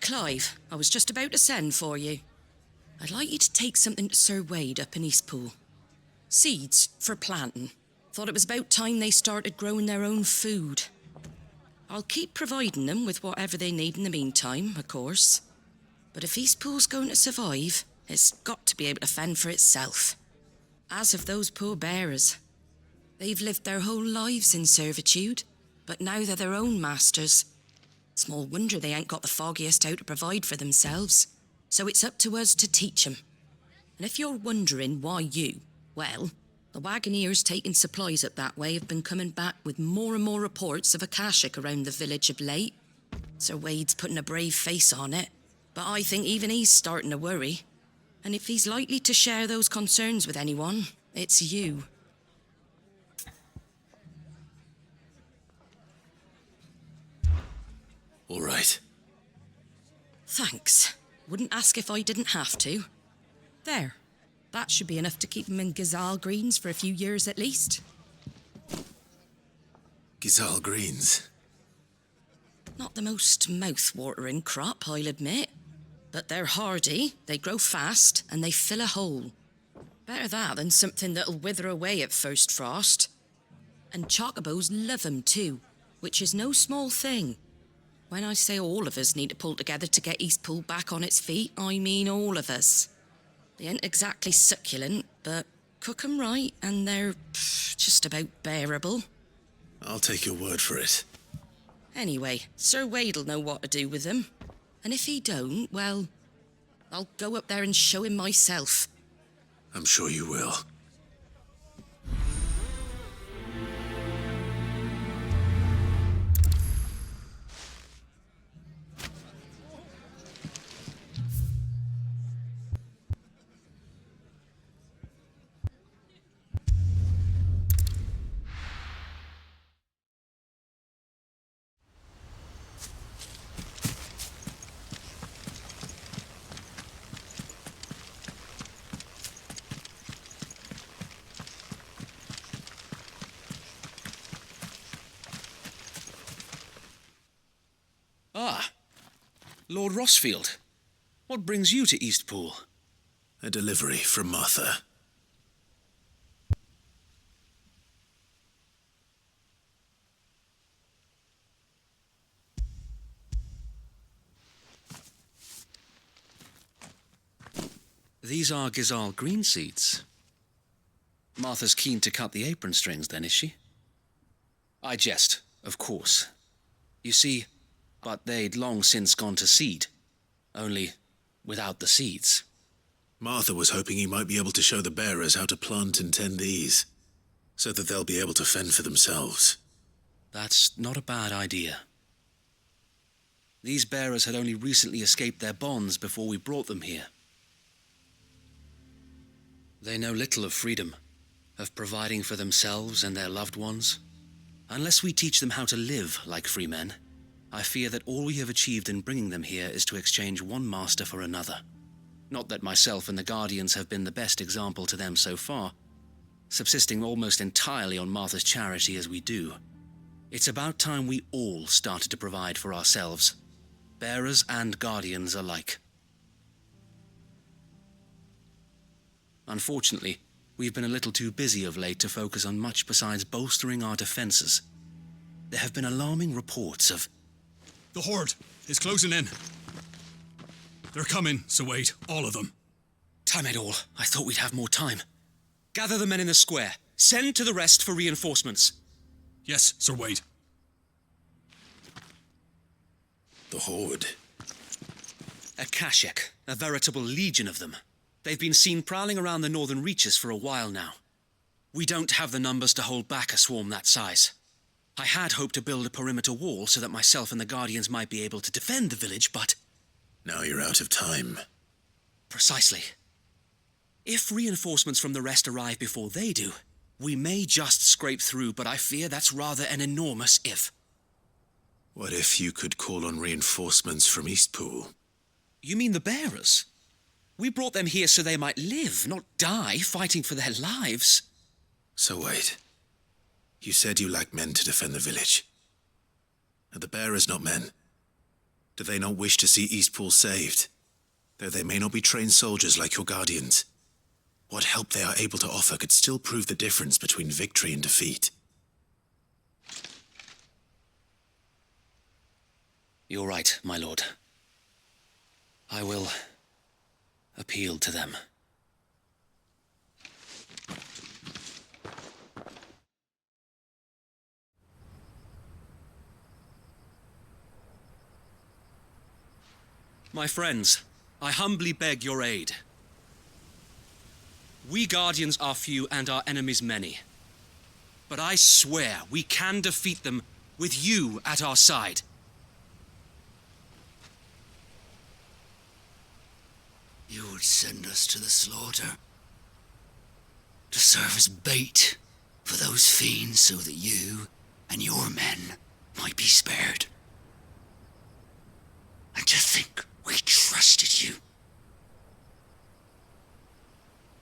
Clive, I was just about to send for you. I'd like you to take something to Sir Wade up in Eastpool. Seeds for planting. Thought it was about time they started growing their own food. I'll keep providing them with whatever they need in the meantime, of course. But if Eastpool's going to survive, it's got to be able to fend for itself. As of those poor bearers. They've lived their whole lives in servitude, but now they're their own masters. Small wonder they ain't got the foggiest how to provide for themselves. So it's up to us to teach them. And if you're wondering why you, well, the Wagoneers taking supplies up that way have been coming back with more and more reports of Akashic around the village of late. Sir Wade's putting a brave face on it, but I think even he's starting to worry. And if he's likely to share those concerns with anyone, it's you. All right. Thanks. Wouldn't ask if I didn't have to. There. That should be enough to keep him in Gazal Greens for a few years at least. Gizal greens. Not the most mouth-watering crop, I'll admit. But they're hardy, they grow fast, and they fill a hole. Better that than something that'll wither away at first frost. And chocobos love 'em too, which is no small thing. When I say all of us need to pull together to get Eastpool back on its feet, I mean all of us. They ain't exactly succulent, but cook 'em right and they're just about bearable. I'll take your word for it. Anyway, Sir Wade'll know what to do with them. And if he don't, well, I'll go up there and show him myself. I'm sure you will. Ah, Lord Rossfield. What brings you to Eastpool? A delivery from Martha. These are Gizal green seeds. Martha's keen to cut the apron strings, then, is she? I jest, of course. You see, but they'd long since gone to seed. Only without the seeds. Martha was hoping he might be able to show the bearers how to plant and tend these, so that they'll be able to fend for themselves. That's not a bad idea. These bearers had only recently escaped their bonds before we brought them here. They know little of freedom, of providing for themselves and their loved ones. Unless we teach them how to live like free men, I fear that all we have achieved in bringing them here is to exchange one master for another. Not that myself and the Guardians have been the best example to them so far, subsisting almost entirely on Martha's charity as we do. It's about time we all started to provide for ourselves, bearers and Guardians alike. Unfortunately, we've been a little too busy of late to focus on much besides bolstering our defenses. There have been alarming reports of... The Horde is closing in. They're coming, Sir Wade, all of them. Damn it all, I thought we'd have more time. Gather the men in the square. Send to the rest for reinforcements. Yes, Sir Wade. The Horde? A Kashek, a veritable legion of them. They've been seen prowling around the northern reaches for a while now. We don't have the numbers to hold back a swarm that size. I had hoped to build a perimeter wall so that myself and the Guardians might be able to defend the village, but... Now you're out of time. Precisely. If reinforcements from the rest arrive before they do, we may just scrape through, but I fear that's rather an enormous if. What if you could call on reinforcements from Eastpool? You mean the bearers? We brought them here so they might live, not die, fighting for their lives. So wait. You said you lacked men to defend the village. Are the bearers not men? Do they not wish to see Eastpool saved? Though they may not be trained soldiers like your Guardians. What help they are able to offer could still prove the difference between victory and defeat. You're right, my lord. I will appeal to them. My friends, I humbly beg your aid. We Guardians are few and our enemies many. But I swear we can defeat them with you at our side. You would send us to the slaughter, to serve as bait for those fiends so that you and your men might be spared. And to think we trusted you.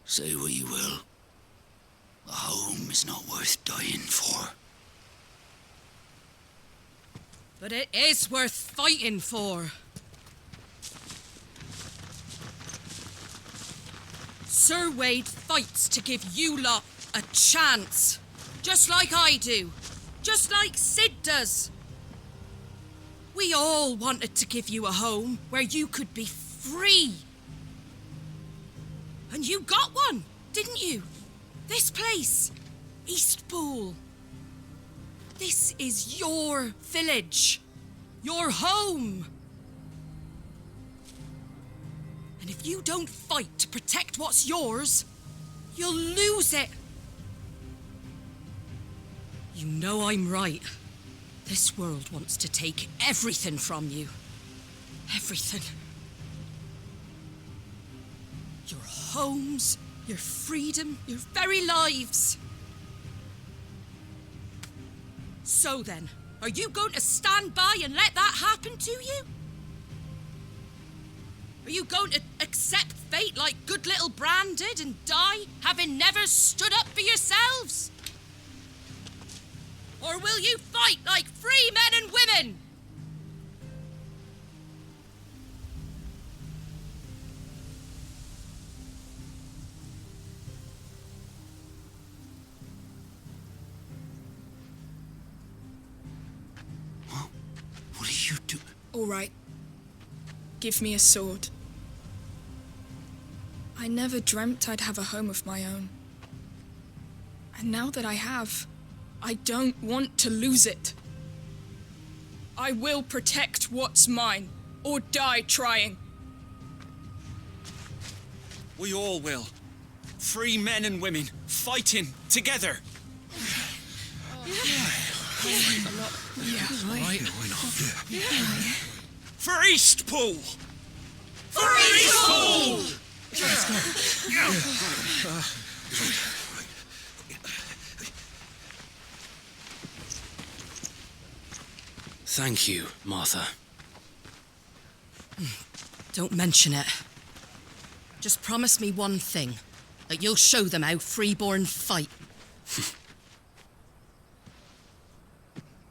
Say what you will, a home is not worth dying for. But it is worth fighting for. Sir Wade fights to give you lot a chance. Just like I do. Just like Sid does. We all wanted to give you a home where you could be free. And you got one, didn't you? This place, Eastpool. This is your village, your home. And if you don't fight to protect what's yours, you'll lose it. You know I'm right. This world wants to take everything from you. Everything. Your homes, your freedom, your very lives. So then, are you going to stand by and let that happen to you? Are you going to accept fate like good little Bran did and die, having never stood up for yourselves? Or will you fight like free men and women? What are you doing? All right. Give me a sword. I never dreamt I'd have a home of my own. And now that I have, I don't want to lose it. I will protect what's mine, or die trying. We all will. Free men and women, fighting together. For Eastpool! For Eastpool! Let's go. Thank you, Martha. Don't mention it. Just promise me one thing. That you'll show them how freeborn fight.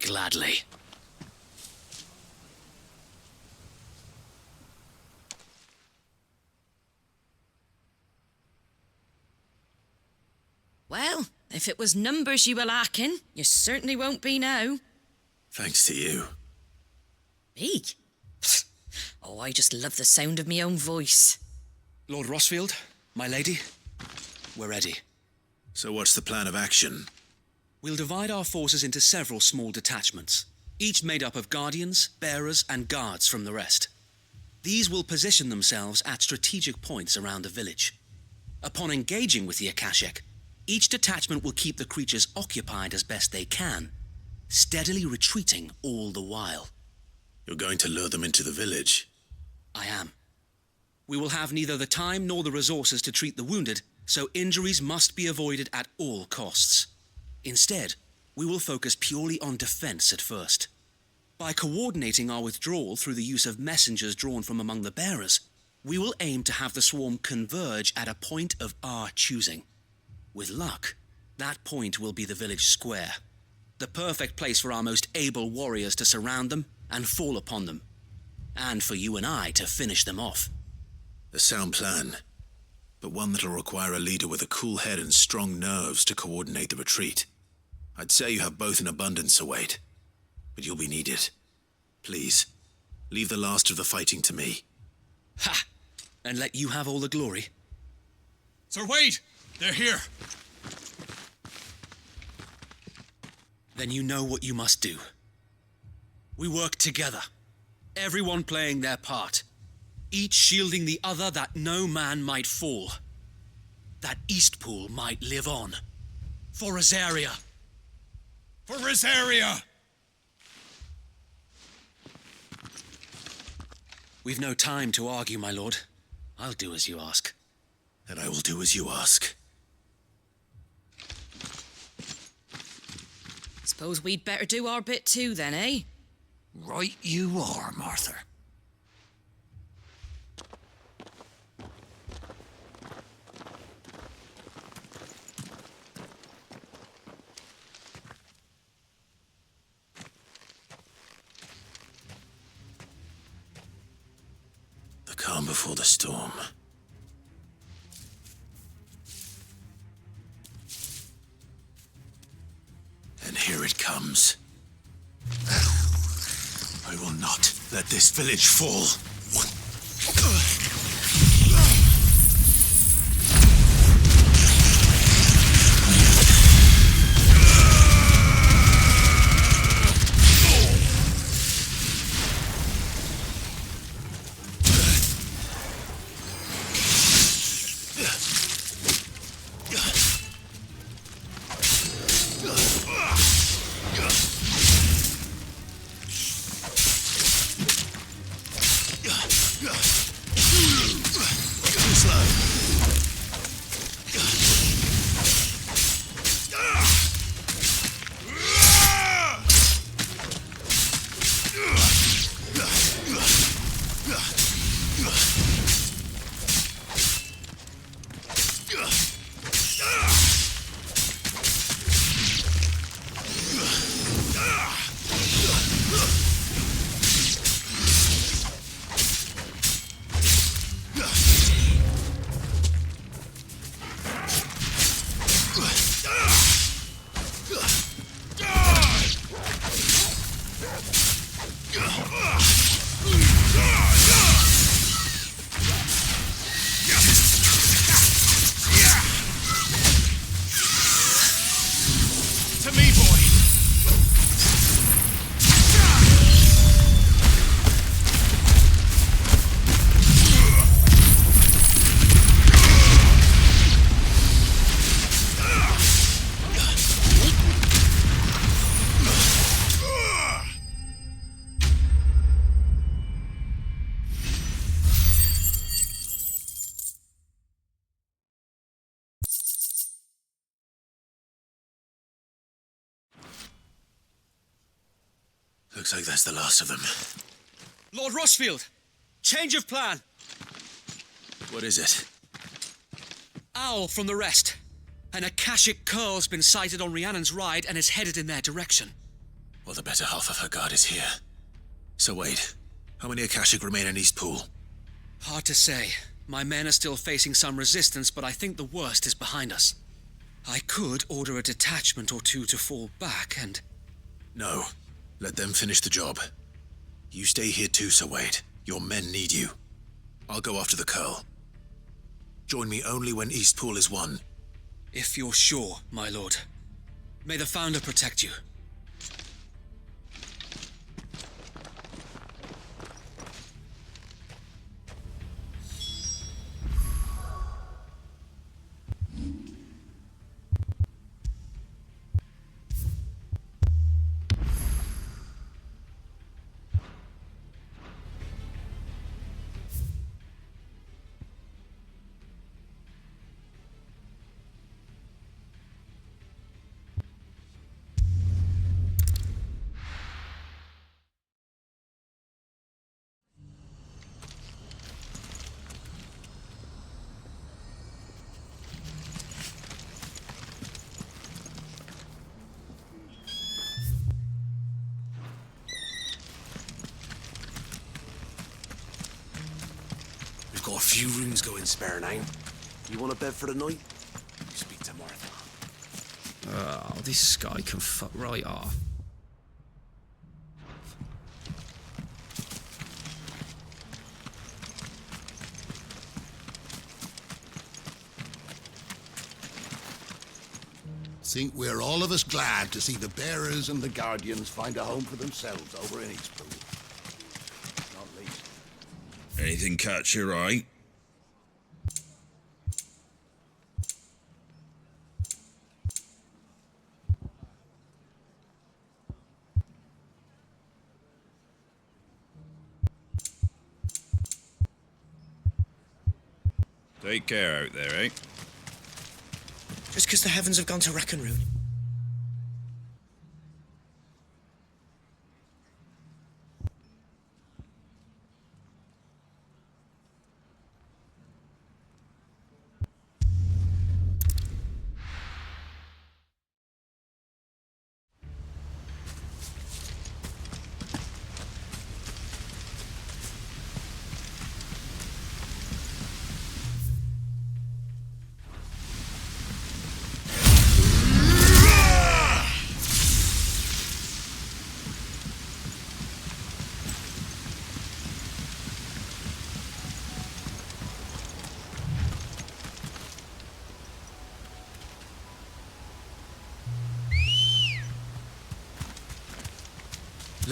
Gladly. Well, if it was numbers you were lacking, you certainly won't be now. Thanks to you. Me? Oh, I just love the sound of me own voice. Lord Rossfield, my lady, we're ready. So what's the plan of action? We'll divide our forces into several small detachments, each made up of guardians, bearers, and guards from the rest. These will position themselves at strategic points around the village. Upon engaging with the Akashek, each detachment will keep the creatures occupied as best they can, steadily retreating all the while. You're going to lure them into the village? I am. We will have neither the time nor the resources to treat the wounded, so injuries must be avoided at all costs. Instead, we will focus purely on defense at first. By coordinating our withdrawal through the use of messengers drawn from among the bearers, we will aim to have the swarm converge at a point of our choosing. With luck, that point will be the village square, the perfect place for our most able warriors to surround them and fall upon them, and for you and I to finish them off. A sound plan, but one that'll require a leader with a cool head and strong nerves to coordinate the retreat. I'd say you have both in abundance, Sir Wade, but you'll be needed. Please, leave the last of the fighting to me. Ha! And let you have all the glory. Sir Wade, they're here. Then you know what you must do. We work together, everyone playing their part, each shielding the other that no man might fall, that Eastpool might live on. For Rosaria. For Rosaria! We've no time to argue, my lord. I'll do as you ask. And I will do as you ask. Suppose we'd better do our bit too then, eh? Right you are, Martha. calm before the storm. And here it comes. I will not let this village fall. Looks like that's the last of them. Lord Rossfield! Change of plan! What is it? Owl from the rest. An Akashic Curl's been sighted on Rhiannon's Ride and is headed in their direction. Well, the better half of her guard is here. So Wade, how many Akashic remain in Eastpool? Hard to say. My men are still facing some resistance, but I think the worst is behind us. I could order a detachment or two to fall back and... No. Let them finish the job. You stay here too, Sir Wade. Your men need you. I'll go after the Curl. Join me only when Eastpool is won. If you're sure, my lord. May the Founder protect you. Got a few rooms going spare now. You want a bed for the night? You speak to Martha. Oh, this guy can fuck right off. Think we're all of us glad to see the Bearers and the Guardians find a home for themselves over in Eastpool. Not least. Anything catch your eye? Take care out there, eh? Just because the heavens have gone to Reckonroot.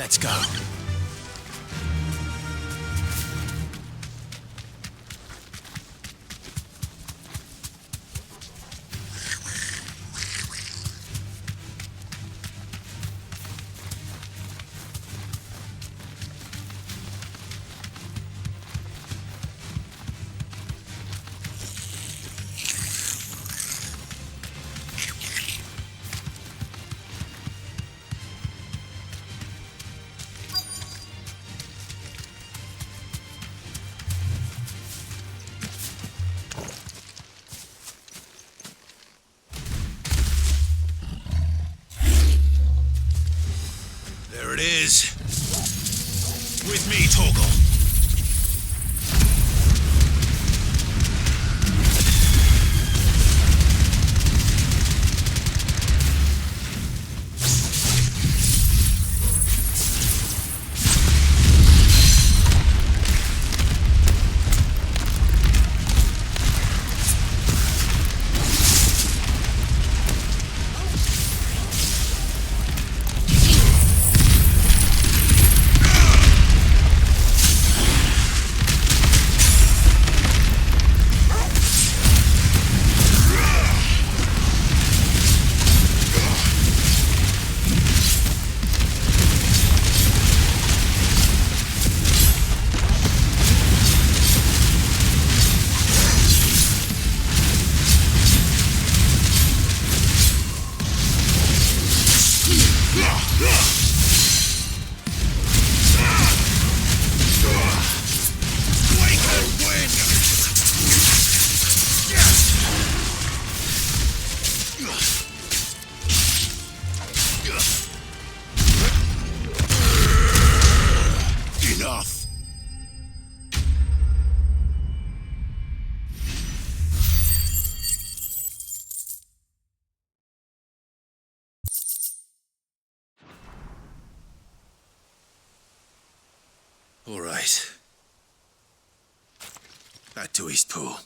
Let's go. There it is. With me, Torgal. Enough. All right. Back to Eastpool.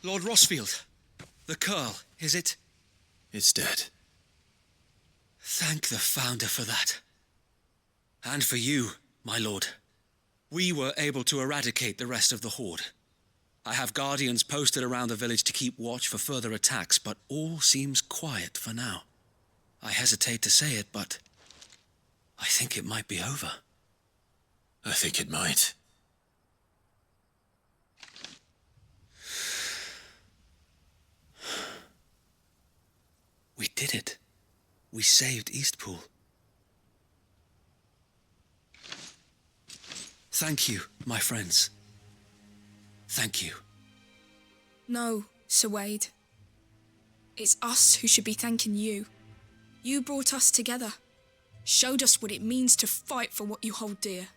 Lord Rossfield, the Curl, is it? It's dead. Thank the Founder for that. And for you, my lord. We were able to eradicate the rest of the Horde. I have guardians posted around the village to keep watch for further attacks, but all seems quiet for now. I hesitate to say it, but I think it might be over. I think it might. We did it. We saved Eastpool. Thank you, my friends. Thank you. No, Sir Wade. It's us who should be thanking you. You brought us together. Showed us what it means to fight for what you hold dear.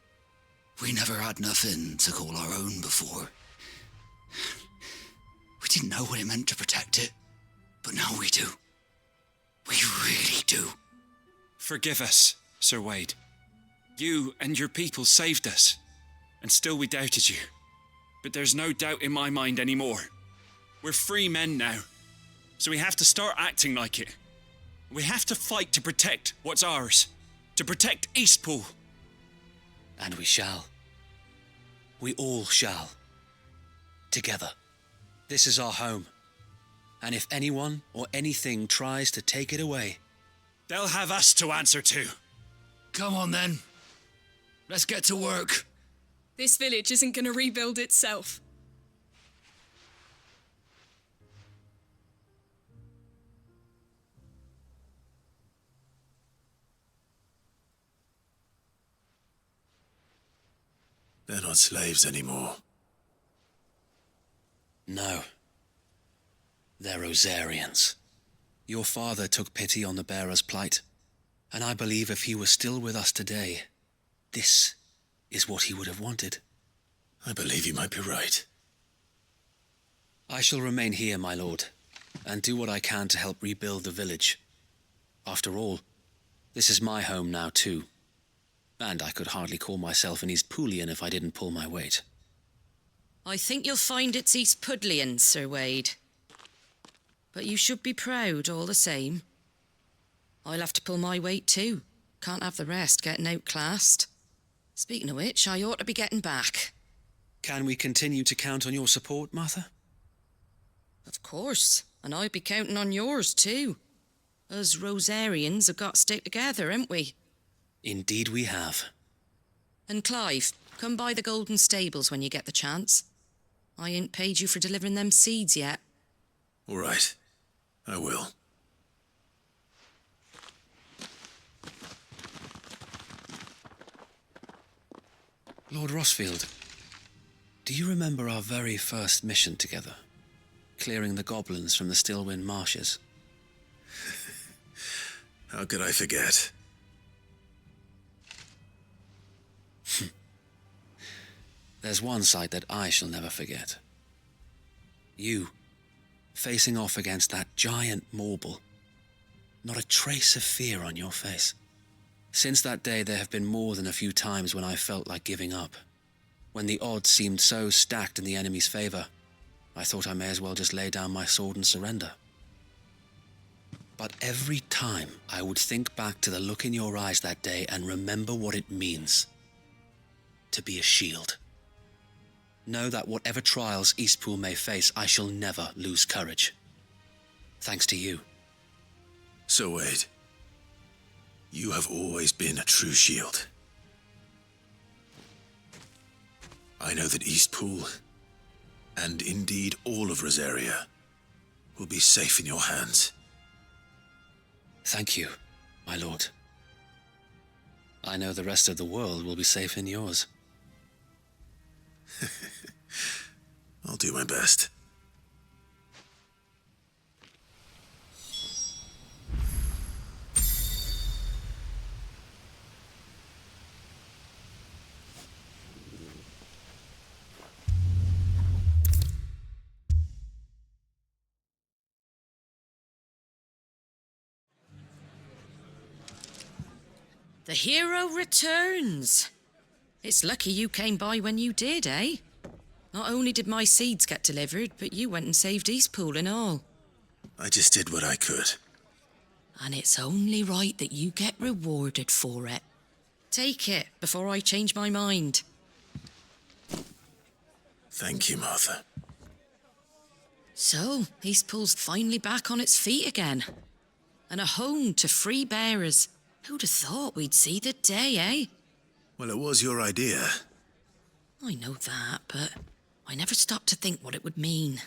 We never had nothing to call our own before. We didn't know what it meant to protect it, but now we do. We really do. Forgive us, Sir Wade. You and your people saved us, and still we doubted you. But there's no doubt in my mind anymore. We're free men now, so we have to start acting like it. We have to fight to protect what's ours, to protect Eastpool. And we shall. We all shall. Together. This is our home. And if anyone or anything tries to take it away, they'll have us to answer to. Come on then. Let's get to work. This village isn't going to rebuild itself. They're not slaves anymore. no. They're Rosarians. Your father took pity on the bearer's plight, and I believe if he were still with us today, this is what he would have wanted. I believe you might be right. I shall remain here, my lord. and do what I can to help rebuild the village. After all, this is my home now too, and I could hardly call myself an East Poolian if I didn't pull my weight. I think you'll find it's East Pudlian, Sir Wade. But you should be proud all the same. I'll have to pull my weight too. Can't have the rest getting outclassed. Speaking of which, I ought to be getting back. Can we continue to count on your support, Martha? Of course, and I'd be counting on yours too. Us Rosarians have got to stick together, haven't we? Indeed we have. And Clive, come by the Golden Stables when you get the chance. I ain't paid you for delivering them seeds yet. All right, I will. Lord Rossfield, do you remember our very first mission together? Clearing the goblins from the Stillwind marshes? How could I forget? There's one sight that I shall never forget. You, facing off against that giant Morble. Not a trace of fear on your face. Since that day, there have been more than a few times when I felt like giving up. When the odds seemed so stacked in the enemy's favor, I thought I may as well just lay down my sword and surrender. But every time I would think back to the look in your eyes that day and remember what it means to be a shield. Know that whatever trials Eastpool may face, I shall never lose courage. Thanks to you. Sir Wade, you have always been a true shield. I know that Eastpool, and indeed all of Rosaria, will be safe in your hands. Thank you, my lord. I know the rest of the world will be safe in yours. I'll do my best. The hero returns. It's lucky you came by when you did, eh? Not only did my seeds get delivered, but you went and saved Eastpool and all. I just did what I could. And it's only right that you get rewarded for it. Take it before I change my mind. Thank you, Martha. So, Eastpool's finally back on its feet again. And a home to free bearers. Who'd have thought we'd see the day, eh? Well, it was your idea. I know that, but I never stopped to think what it would mean.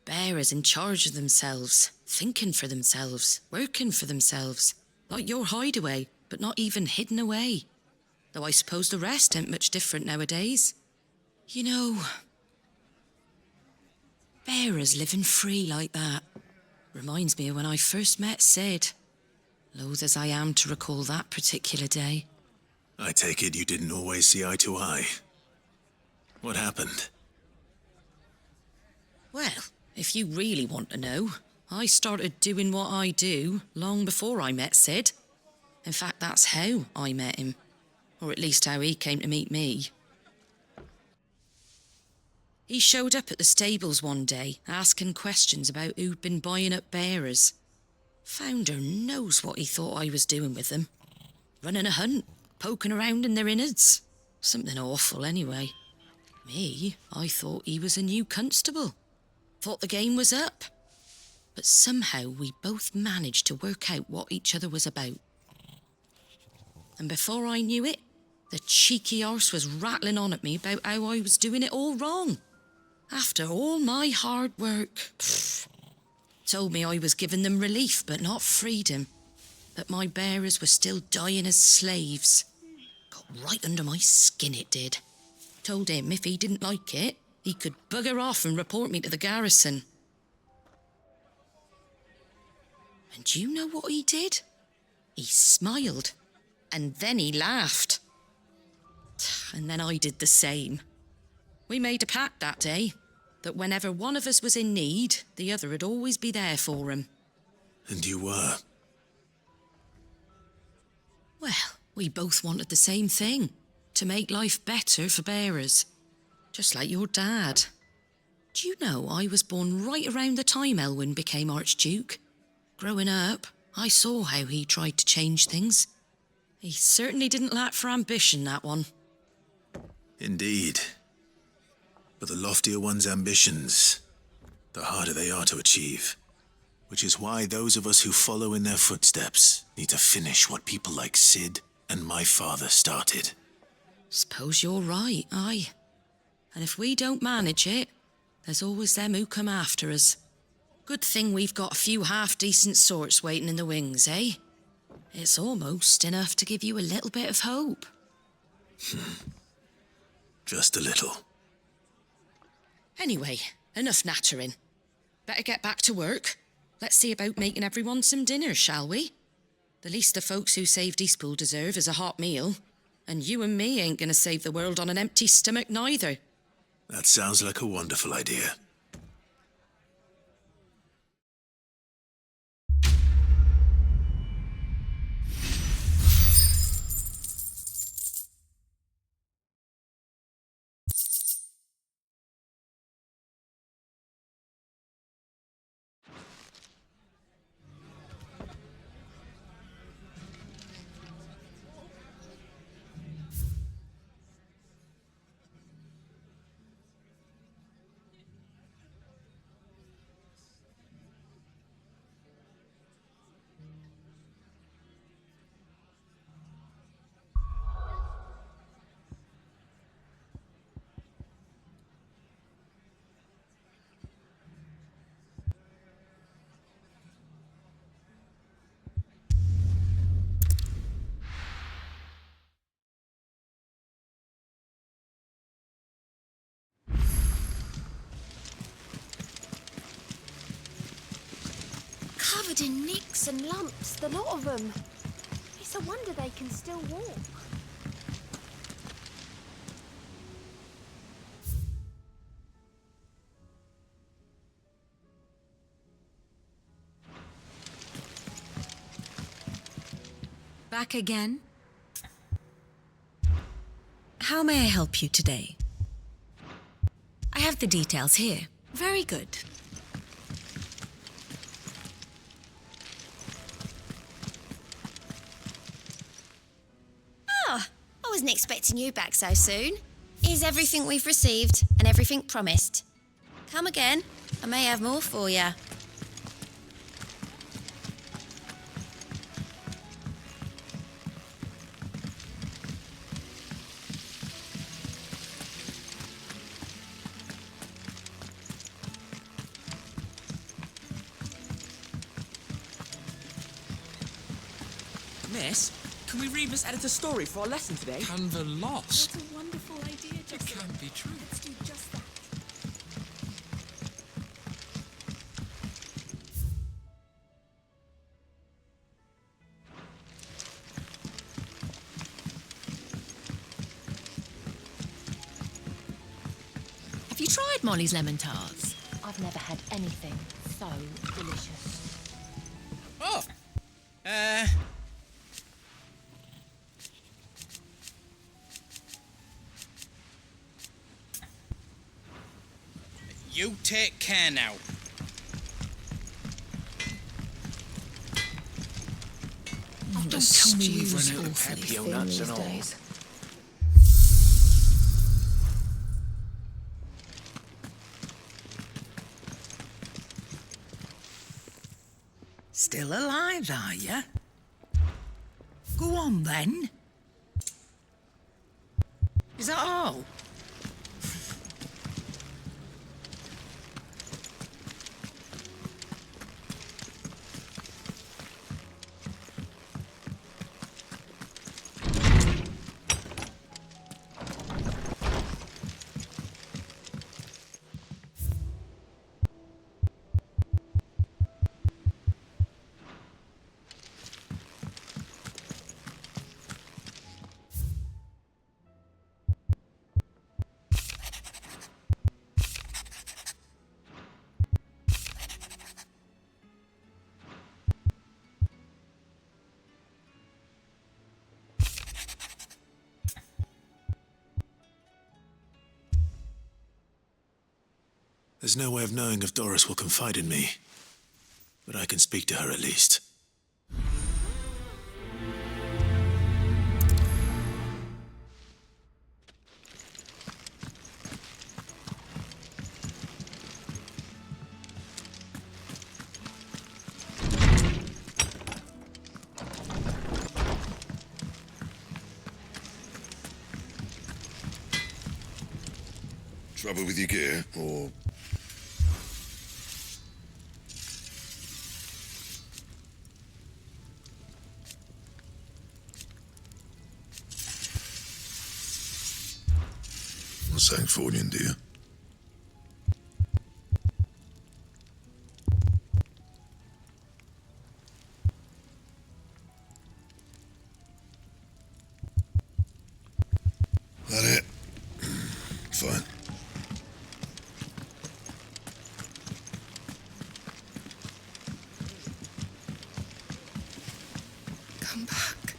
Bearers in charge of themselves, thinking for themselves, working for themselves. Like your hideaway, but not even hidden away. Though I suppose the rest ain't much different nowadays. You know, bearers living free like that reminds me of when I first met Sid. Loath as I am to recall that particular day. I take it you didn't always see eye to eye. What happened? Well, if you really want to know, I started doing what I do long before I met Sid. In fact, that's how I met him. Or at least how he came to meet me. He showed up at the stables one day, asking questions about who'd been buying up bearers. Founder knows what he thought I was doing with them. Running a hunt, poking around in their innards. Something awful, anyway. Me, I thought he was a new constable. Thought the game was up. But somehow we both managed to work out what each other was about. And before I knew it, the cheeky arse was rattling on at me about how I was doing it all wrong. After all my hard work. Pfft. Told me I was giving them relief, but not freedom. That my bearers were still dying as slaves. Got right under my skin, it did. Told him if he didn't like it, he could bugger off and report me to the garrison. And do you know what he did? He smiled. And then he laughed. And then I did the same. We made a pact that day. that whenever one of us was in need, the other would always be there for him. And you were? Well, we both wanted the same thing, to make life better for bearers. Just like your dad. Do you know I was born right around the time Elwyn became Archduke? Growing up, I saw how he tried to change things. He certainly didn't lack for ambition, that one. Indeed. But the loftier one's ambitions, the harder they are to achieve. Which is why those of us who follow in their footsteps need to finish what people like Sid and my father started. Suppose you're right, aye. And if we don't manage it, there's always them who come after us. Good thing we've got a few half-decent sorts waiting in the wings, eh? It's almost enough to give you a little bit of hope. Just a little. Anyway, enough nattering. Better get back to work. Let's see about making everyone some dinner, shall we? The least the folks who saved Eastpool deserve is a hot meal. And you and me ain't gonna save the world on an empty stomach neither. That sounds like a wonderful idea. Covered in nicks and lumps, the lot of them. It's a wonder they can still walk. Back again? How may I help you today? I have the details here. Very good. I wasn't expecting you back so soon. Here's everything we've received and everything promised. Come again. I may have more for you. Miss, can we read Miss Editor's story for our lesson today? Canva lost. What a wonderful idea, Justin. It can't be true. Let's do just that. Have you tried Molly's lemon tarts? I've never had anything so delicious. Oh, you take care now. Don't tell me we've run out of awfully Pepio thin nuts these and all. days. Still alive, are you? Go on, then. Is that all? There's no way of knowing if Doris will confide in me, but I can speak to her at least. Trouble with your gear, or... What's Sancfordian, dear? That it? Fine. Come back.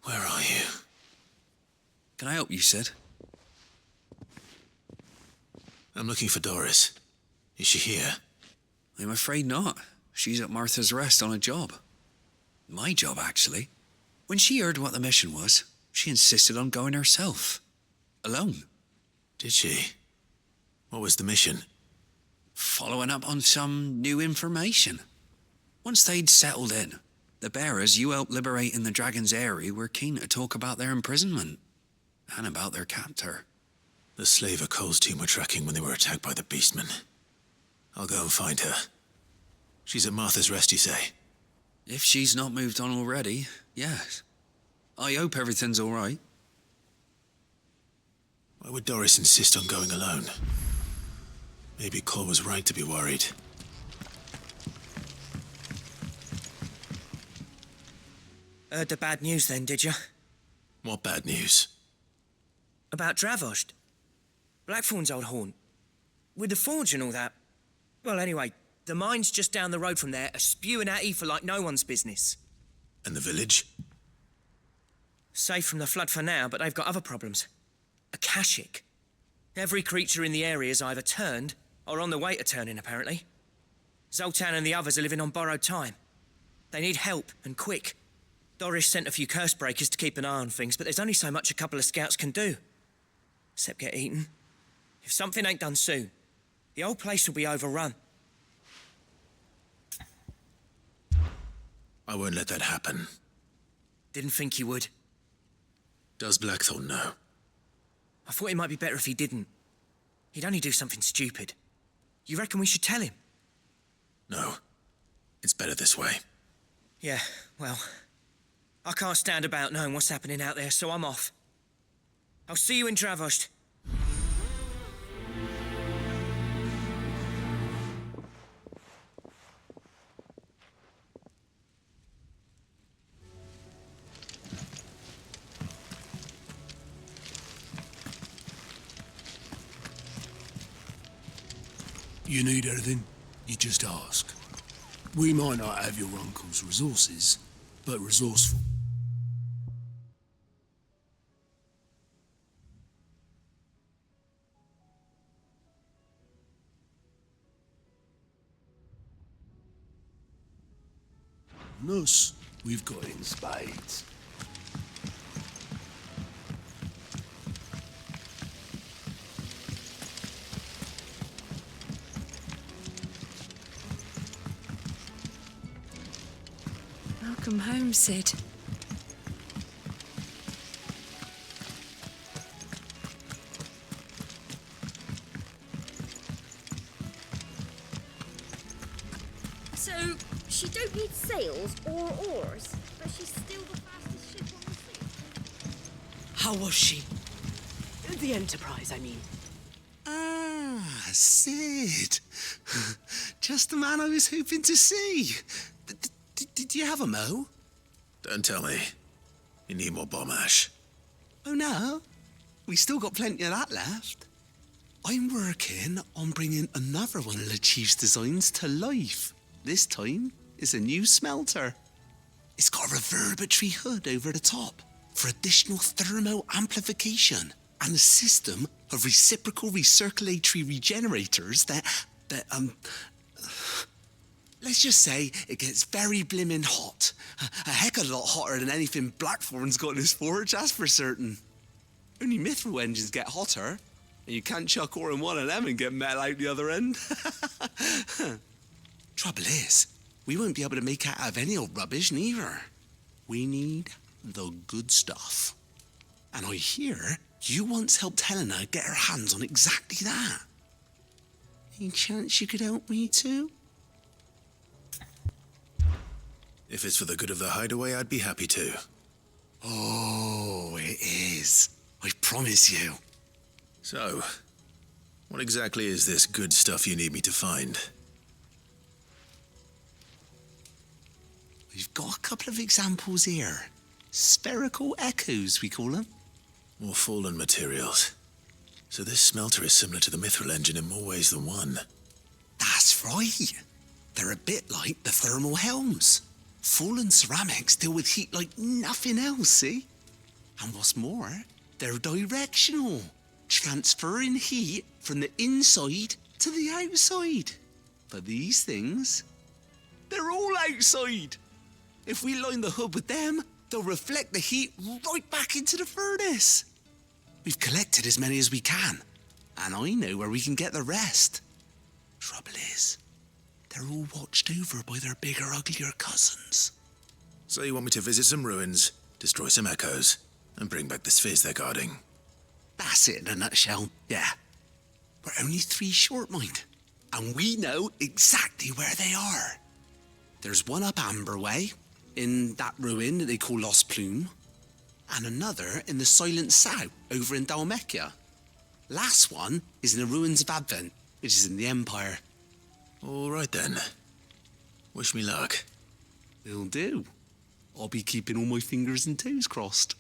Where are you? Can I help you, Sid? I'm looking for Doris. Is she here? I'm afraid not. She's at Martha's Rest on a job. My job, actually. When she heard what the mission was, she insisted on going herself. Alone. Did she? What was the mission? Following up on some new information. Once they'd settled in, the bearers you helped liberate in the Dragon's Eyrie were keen to talk about their imprisonment. And about their captor. The slaver Cole's team were tracking when they were attacked by the Beastmen. I'll go and find her. She's at Martha's Rest, you say? If she's not moved on already, yes. I hope everything's all right. Why would Doris insist on going alone? Maybe Cole was right to be worried. Heard the bad news then, did you? What bad news? About Dravost. Blackthorn's old haunt. With the forge and all that. Well, anyway, the mines just down the road from there are spewing out ether like no one's business. And the village? Safe from the flood for now, but they've got other problems. Akashic. Every creature in the area's either turned or on the way to turning, apparently. Zoltan and the others are living on borrowed time. They need help, and quick. Doris sent a few curse breakers to keep an eye on things, but there's only so much a couple of scouts can do. Except get eaten. If something ain't done soon, the old place will be overrun. I won't let that happen. Didn't think you would. Does Blackthorn know? I thought it might be better if he didn't. He'd only do something stupid. You reckon we should tell him? No. It's better this way. Yeah, well, I can't stand about knowing what's happening out there, so I'm off. I'll see you in Dravost. You need anything, you just ask. We might not have your uncle's resources, but resourceful. Us, we've got in spades. Welcome home, Sid. So, she don't need sails or oars, but she's still the fastest ship on the sea. How was she? The Enterprise, I mean. Ah, Sid. Just the man I was hoping to see. Did you have a mo? Don't tell me. You need more bomb ash. Oh, no? We still got plenty of that left. I'm working on bringing another one of the chief's designs to life. This time, it's a new smelter. It's got a reverberatory hood over the top for additional thermal amplification and a system of reciprocal recirculatory regenerators that let's just say it gets very blimmin' hot. A heck of a lot hotter than anything Blackthorn's got in his forge, that's for certain. Only mithril engines get hotter, and you can't chuck ore in one of them and get metal out the other end. Trouble is, we won't be able to make out of any old rubbish neither. We need the good stuff. And I hear you once helped Helena get her hands on exactly that. Any chance you could help me too? If it's for the good of the hideaway, I'd be happy to. Oh, it is. I promise you. So, what exactly is this good stuff you need me to find? We've got a couple of examples here. Spherical echoes, we call them. More fallen materials. So this smelter is similar to the mithril engine in more ways than one. That's right. They're a bit like the thermal helms. Fallen ceramics deal with heat like nothing else, see? And what's more, they're directional, transferring heat from the inside to the outside. But these things, they're all outside. If we line the hood with them, they'll reflect the heat right back into the furnace. We've collected as many as we can, and I know where we can get the rest. Trouble is, they're all watched over by their bigger, uglier cousins. So you want me to visit some ruins, destroy some echoes, and bring back the spheres they're guarding? That's it in a nutshell, yeah. We're only 3 short, mind, and we know exactly where they are. There's one up Amber Way, in that ruin that they call Lost Plume, and another in the Silent South, over in Dalmekia. Last one is in the ruins of Advent, which is in the Empire. All right then. Wish me luck. Will do. I'll be keeping all my fingers and toes crossed.